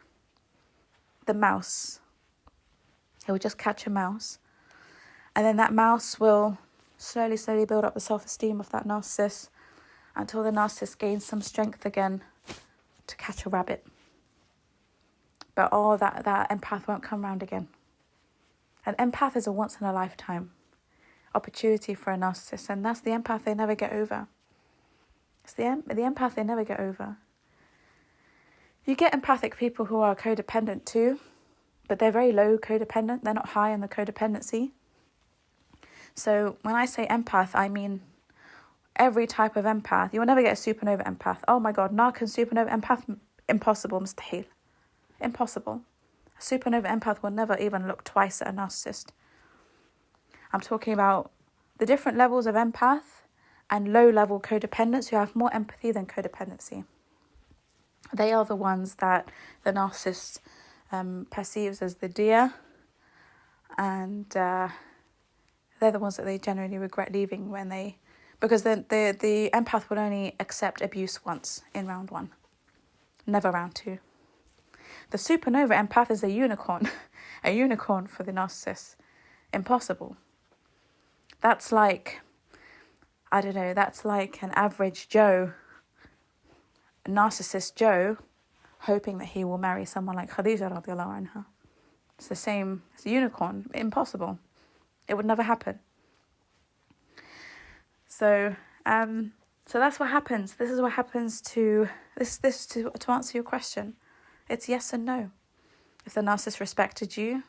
The mouse. He will just catch a mouse. And then that mouse will slowly build up the self-esteem of that narcissist until the narcissist gains some strength again to catch a rabbit. But that empath won't come round again. An empath is a once-in-a-lifetime opportunity for a narcissist, and that's the empath they never get over. It's the empath they never get over. You get empathic people who are codependent too, but they're very low codependent. They're not high in the codependency. So when I say empath, I mean every type of empath. You will never get a supernova empath. Oh my God, narc and supernova empath, impossible, mustahil. Impossible. A supernova empath will never even look twice at a narcissist. I'm talking about the different levels of empath and low-level codependents who have more empathy than codependency. They are the ones that the narcissist perceives as the dear, and they're the ones that they generally regret leaving because the empath will only accept abuse once in round 1, never round 2. The supernova empath is a unicorn, a unicorn for the narcissist. Impossible. That's like, I don't know, that's like an average Joe, a narcissist Joe, hoping that he will marry someone like Khadija radiallahu anha. It's the same, it's a unicorn, impossible. It would never happen. So that's what happens. This is what happens to answer your question. It's yes and no. If the narcissist respected you,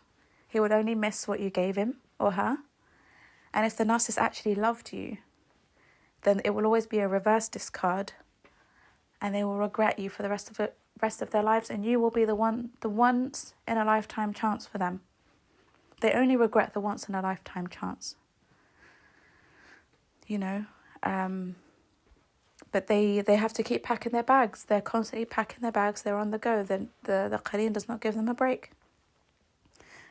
he would only miss what you gave him or her. And if the narcissist actually loved you, then it will always be a reverse discard, and they will regret you for the rest of their lives, and you will be the once in a lifetime chance for them. They only regret the once in a lifetime chance. But they have to keep packing their bags. They're constantly packing their bags. They're on the go. The Qareen does not give them a break.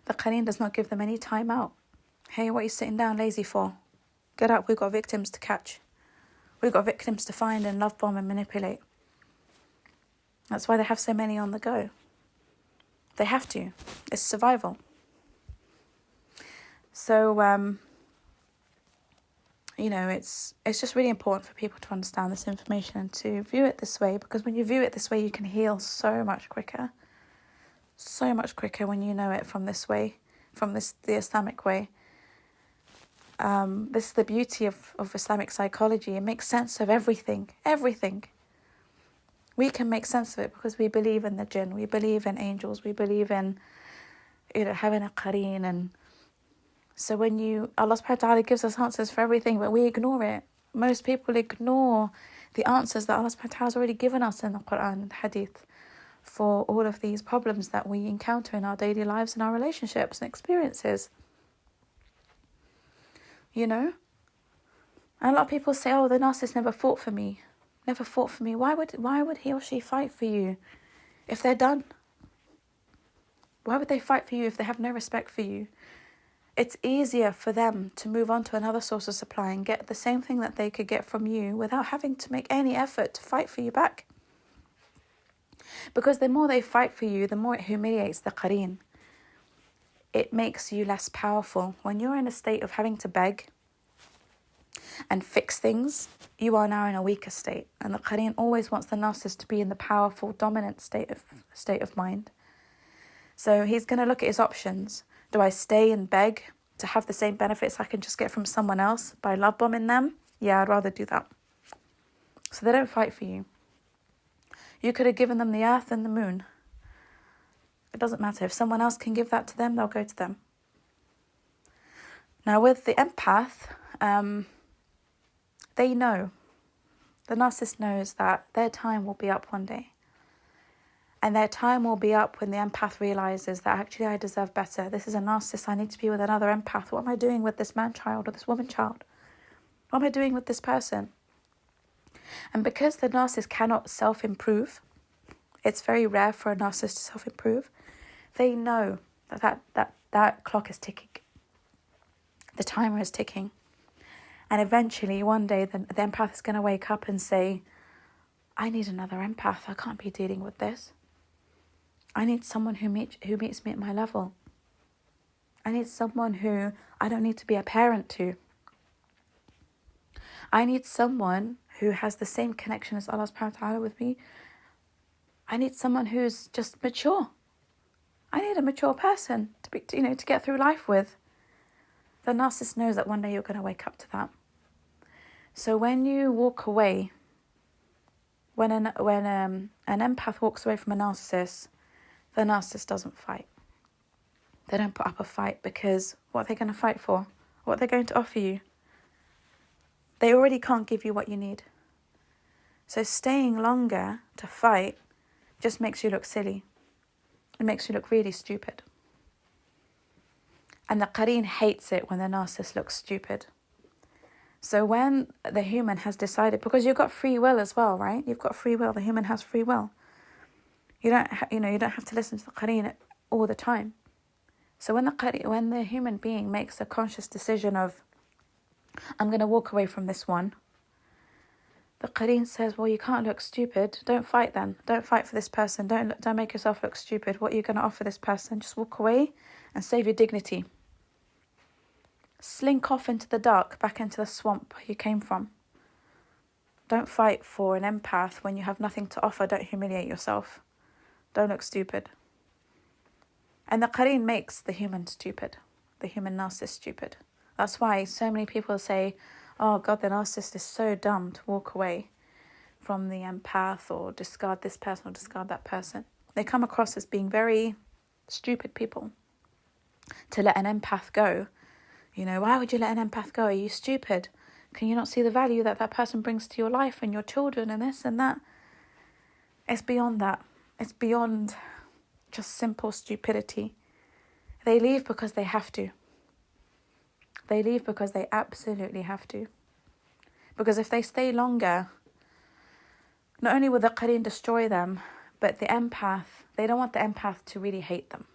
The Qareen does not give them any time out. Hey, what are you sitting down lazy for? Get up, we've got victims to catch. We've got victims to find and love bomb and manipulate. That's why they have so many on the go. They have to. It's survival. So, it's just really important for people to understand this information and to view it this way, because when you view it this way, you can heal so much quicker. So much quicker when you know it from this way, the Islamic way. This is the beauty of Islamic psychology. It makes sense of everything. We can make sense of it because we believe in the jinn, we believe in angels, we believe in having a Qareen. And so when Allah subhanahu wa ta'ala gives us answers for everything, but we ignore it. Most people ignore the answers that Allah subhanahu wa ta'ala has already given us in the Quran and Hadith for all of these problems that we encounter in our daily lives and our relationships and experiences. And a lot of people say, oh, the narcissist never fought for me. Why would he or she fight for you if they're done? Why would they fight for you if they have no respect for you? It's easier for them to move on to another source of supply and get the same thing that they could get from you without having to make any effort to fight for you back. Because the more they fight for you, the more it humiliates the Qareen. It makes you less powerful. When you're in a state of having to beg and fix things, you are now in a weaker state. And the Qareen always wants the narcissist to be in the powerful, dominant state of mind. So he's going to look at his options. Do I stay and beg to have the same benefits I can just get from someone else by love bombing them? Yeah, I'd rather do that. So they don't fight for you. You could have given them the earth and the moon. It doesn't matter. If someone else can give that to them, they'll go to them. Now with the empath, they know. The narcissist knows that their time will be up one day. And their time will be up when the empath realizes that actually I deserve better. This is a narcissist. I need to be with another empath. What am I doing with this man-child or this woman-child? What am I doing with this person? And because the narcissist cannot self-improve, it's very rare for a narcissist to self-improve. They know that clock is ticking. The timer is ticking. And eventually, one day, the empath is going to wake up and say, I need another empath. I can't be dealing with this. I need someone who meets me at my level. I need someone who I don't need to be a parent to. I need someone who has the same connection as Allah subhanahu wa ta'ala with me. I need someone who's just mature. I need a mature person to get through life with. The narcissist knows that one day you're going to wake up to that. So when you walk away, when an empath walks away from a narcissist, the narcissist doesn't fight. They don't put up a fight, because what are they going to fight for? What are they going to offer you? They already can't give you what you need. So staying longer to fight just makes you look silly. It makes you look really stupid. And the Qareen hates it when the narcissist looks stupid. So when the human has decided, because you've got free will as well, right? You've got free will. The human has free will. You don't have to listen to the Qareen all the time. So when the human being makes a conscious decision of, I'm going to walk away from this one, the Qareen says, well, you can't look stupid. Don't fight then. Don't fight for this person. Don't make yourself look stupid. What are you going to offer this person? Just walk away and save your dignity. Slink off into the dark, back into the swamp you came from. Don't fight for an empath when you have nothing to offer. Don't humiliate yourself. Don't look stupid. And the Qareen makes the human stupid, the human narcissist stupid. That's why so many people say, oh God, the narcissist is so dumb to walk away from the empath or discard this person or discard that person. They come across as being very stupid people. To let an empath go, why would you let an empath go? Are you stupid? Can you not see the value that person brings to your life and your children and this and that? It's beyond that. It's beyond just simple stupidity. They leave because they have to. They leave because they absolutely have to. Because if they stay longer, not only will the Qareen destroy them, but the empath, they don't want the empath to really hate them.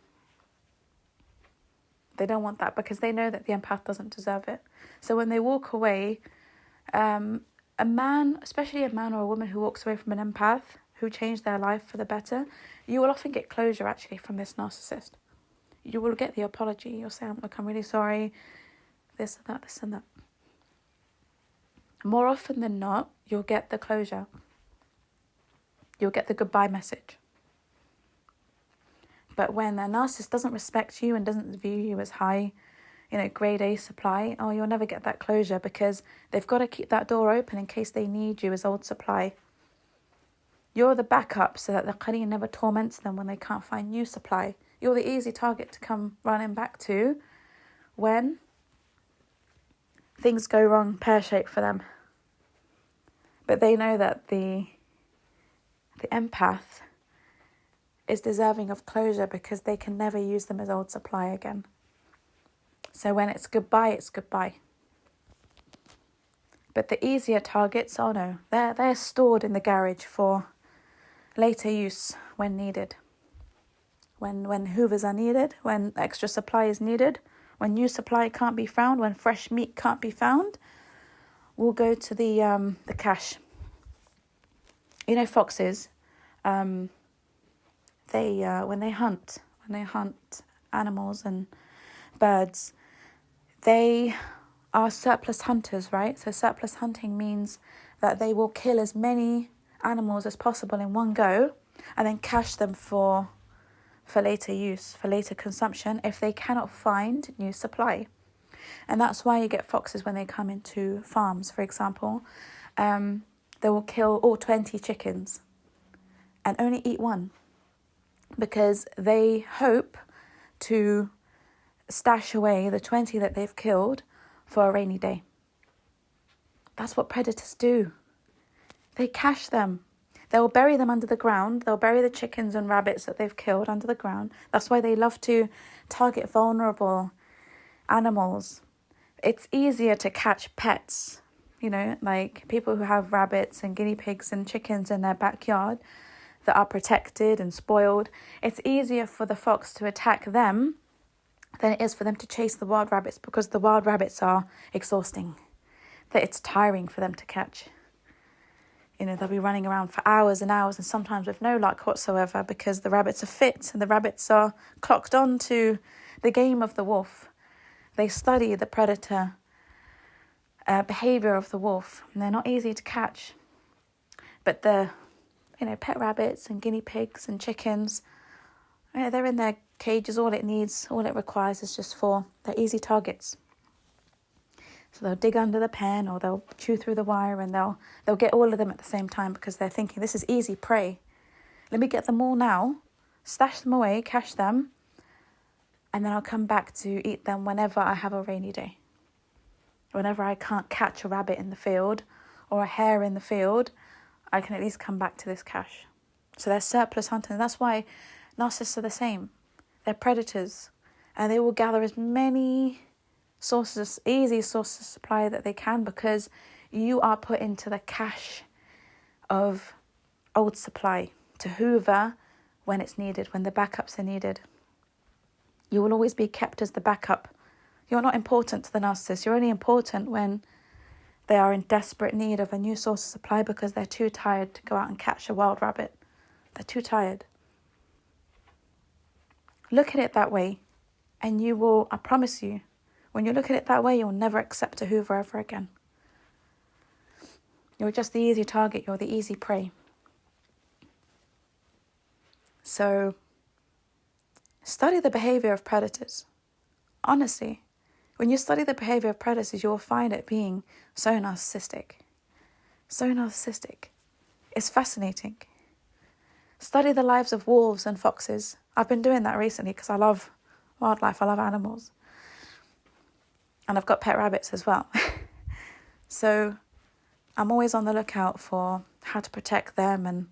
They don't want that, because they know that the empath doesn't deserve it. So when they walk away, a man, especially a man or a woman who walks away from an empath, who changed their life for the better, you will often get closure actually from this narcissist. You will get the apology. You'll say, look, I'm really sorry. This and that. More often than not, you'll get the closure. You'll get the goodbye message. But when a narcissist doesn't respect you and doesn't view you as high, grade A supply, you'll never get that closure, because they've got to keep that door open in case they need you as old supply. You're the backup so that the Qareen never torments them when they can't find new supply. You're the easy target to come running back to when things go wrong pear-shaped for them. But they know that the empath is deserving of closure, because they can never use them as old supply again. So when it's goodbye, it's goodbye. But the easier targets, they're stored in the garage for later use when needed. When hoovers are needed, when extra supply is needed, when new supply can't be found, when fresh meat can't be found, we'll go to the cache. Foxes, they when they hunt animals and birds, they are surplus hunters, right? So surplus hunting means that they will kill as many animals as possible in one go and then cache them for later use, for later consumption, if they cannot find new supply. And that's why you get foxes when they come into farms, for example. They will kill all 20 chickens and only eat one, because they hope to stash away the 20 that they've killed for a rainy day. That's what predators do. They cache them. They'll bury them under the ground. They'll bury the chickens and rabbits that they've killed under the ground. That's why they love to target vulnerable animals. It's easier to catch pets, like people who have rabbits and guinea pigs and chickens in their backyard that are protected and spoiled. It's easier for the fox to attack them than it is for them to chase the wild rabbits, because the wild rabbits are exhausting. That it's tiring for them to catch. they'll be running around for hours and hours and sometimes with no luck whatsoever because the rabbits are fit and the rabbits are clocked on to the game of the wolf. They study the predator behavior of the wolf, and they're not easy to catch. But the, pet rabbits and guinea pigs and chickens, they're in their cages. All it requires is just they're easy targets. So they'll dig under the pen or they'll chew through the wire and they'll get all of them at the same time because they're thinking, this is easy prey. Let me get them all now, stash them away, cache them, and then I'll come back to eat them whenever I have a rainy day. Whenever I can't catch a rabbit in the field or a hare in the field, I can at least come back to this cache. So they're surplus hunting. That's why narcissists are the same. They're predators, and they will gather as many easy sources of supply that they can because you are put into the cache of old supply to hoover when it's needed, when the backups are needed. You will always be kept as the backup. You're not important to the narcissist. You're only important when they are in desperate need of a new source of supply because they're too tired to go out and catch a wild rabbit. They're too tired. Look at it that way, and you will, I promise you, when you look at it that way, you'll never accept a hoover ever again. You're just the easy target. You're the easy prey. So, study the behavior of predators. Honestly, when you study the behavior of predators, you will find it being so narcissistic. So narcissistic. It's fascinating. Study the lives of wolves and foxes. I've been doing that recently because I love wildlife. I love animals. And I've got pet rabbits as well. So I'm always on the lookout for how to protect them and,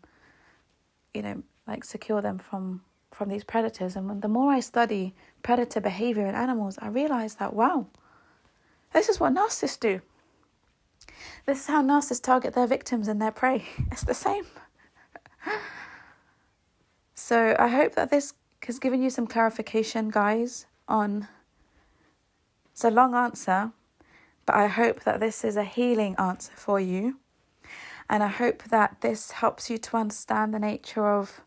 secure them from these predators. And the more I study predator behavior in animals, I realize that, wow, this is what narcissists do. This is how narcissists target their victims and their prey. It's the same. So I hope that this has given you some clarification, guys, on... It's a long answer, but I hope that this is a healing answer for you. And I hope that this helps you to understand the nature of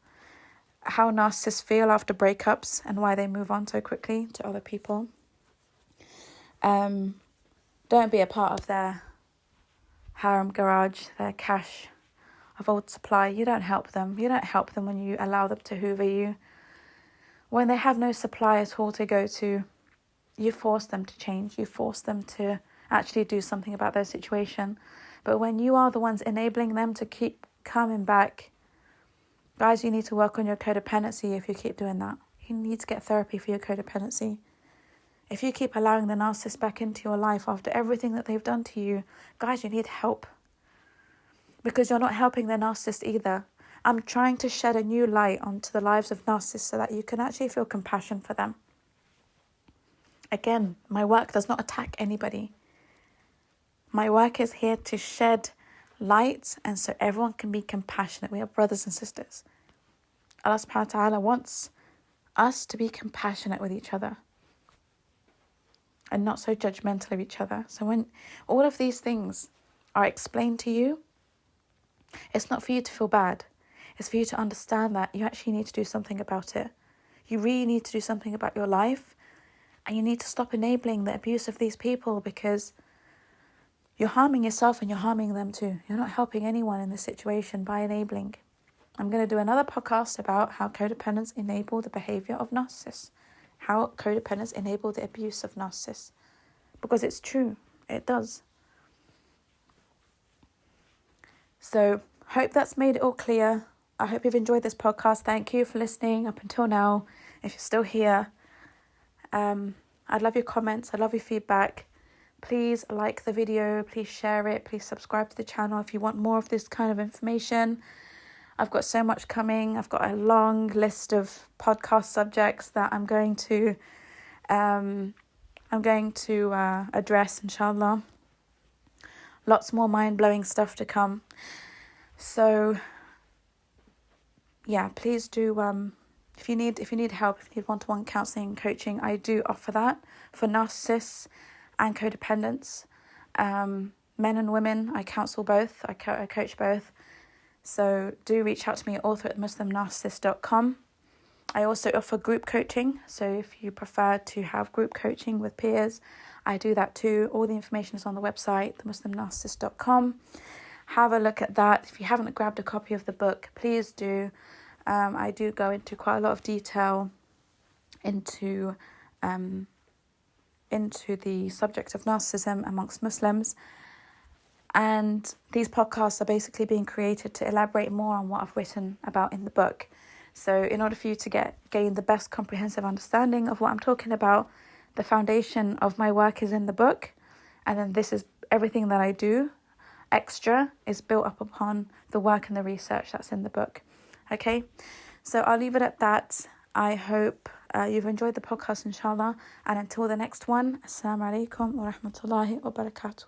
how narcissists feel after breakups and why they move on so quickly to other people. Don't be a part of their harem garage, their cache of old supply. You don't help them. You don't help them when you allow them to hoover you. When they have no supply at all to go to, you force them to change. You force them to actually do something about their situation. But when you are the ones enabling them to keep coming back, guys, you need to work on your codependency if you keep doing that. You need to get therapy for your codependency. If you keep allowing the narcissist back into your life after everything that they've done to you, guys, you need help. Because you're not helping the narcissist either. I'm trying to shed a new light onto the lives of narcissists so that you can actually feel compassion for them. Again, my work does not attack anybody. My work is here to shed light and so everyone can be compassionate. We are brothers and sisters. Allah subhanahu wa ta'ala wants us to be compassionate with each other and not so judgmental of each other. So when all of these things are explained to you, it's not for you to feel bad. It's for you to understand that you actually need to do something about it. You really need to do something about your life. And you need to stop enabling the abuse of these people because you're harming yourself and you're harming them too. You're not helping anyone in this situation by enabling. I'm going to do another podcast about how codependents enable the behavior of narcissists. How codependents enable the abuse of narcissists. Because it's true. It does. So, hope that's made it all clear. I hope you've enjoyed this podcast. Thank you for listening up until now. If you're still here. I'd love your comments. I'd love your feedback. Please like the video. Please share it. Please subscribe to the channel if you want more of this kind of information. I've got so much coming. I've got a long list of podcast subjects that I'm going to address, inshallah. Lots more mind-blowing stuff to come. So, yeah, please do. If you need help, if you need one-to-one counselling and coaching, I do offer that for narcissists and codependents. Men and women, I counsel both. I coach both. So do reach out to me at author@muslimnarcissist.com. I also offer group coaching, so if you prefer to have group coaching with peers, I do that too. All the information is on the website, themuslimnarcissist.com. Have a look at that. If you haven't grabbed a copy of the book, please do. I do go into quite a lot of detail into the subject of narcissism amongst Muslims. And these podcasts are basically being created to elaborate more on what I've written about in the book. So in order for you to gain the best comprehensive understanding of what I'm talking about, the foundation of my work is in the book. And then this is everything that I do. Extra is built up upon the work and the research that's in the book. Okay, so I'll leave it at that. I hope you've enjoyed the podcast, inshallah. And until the next one, Assalamu alaikum wa rahmatullahi wa barakatuh.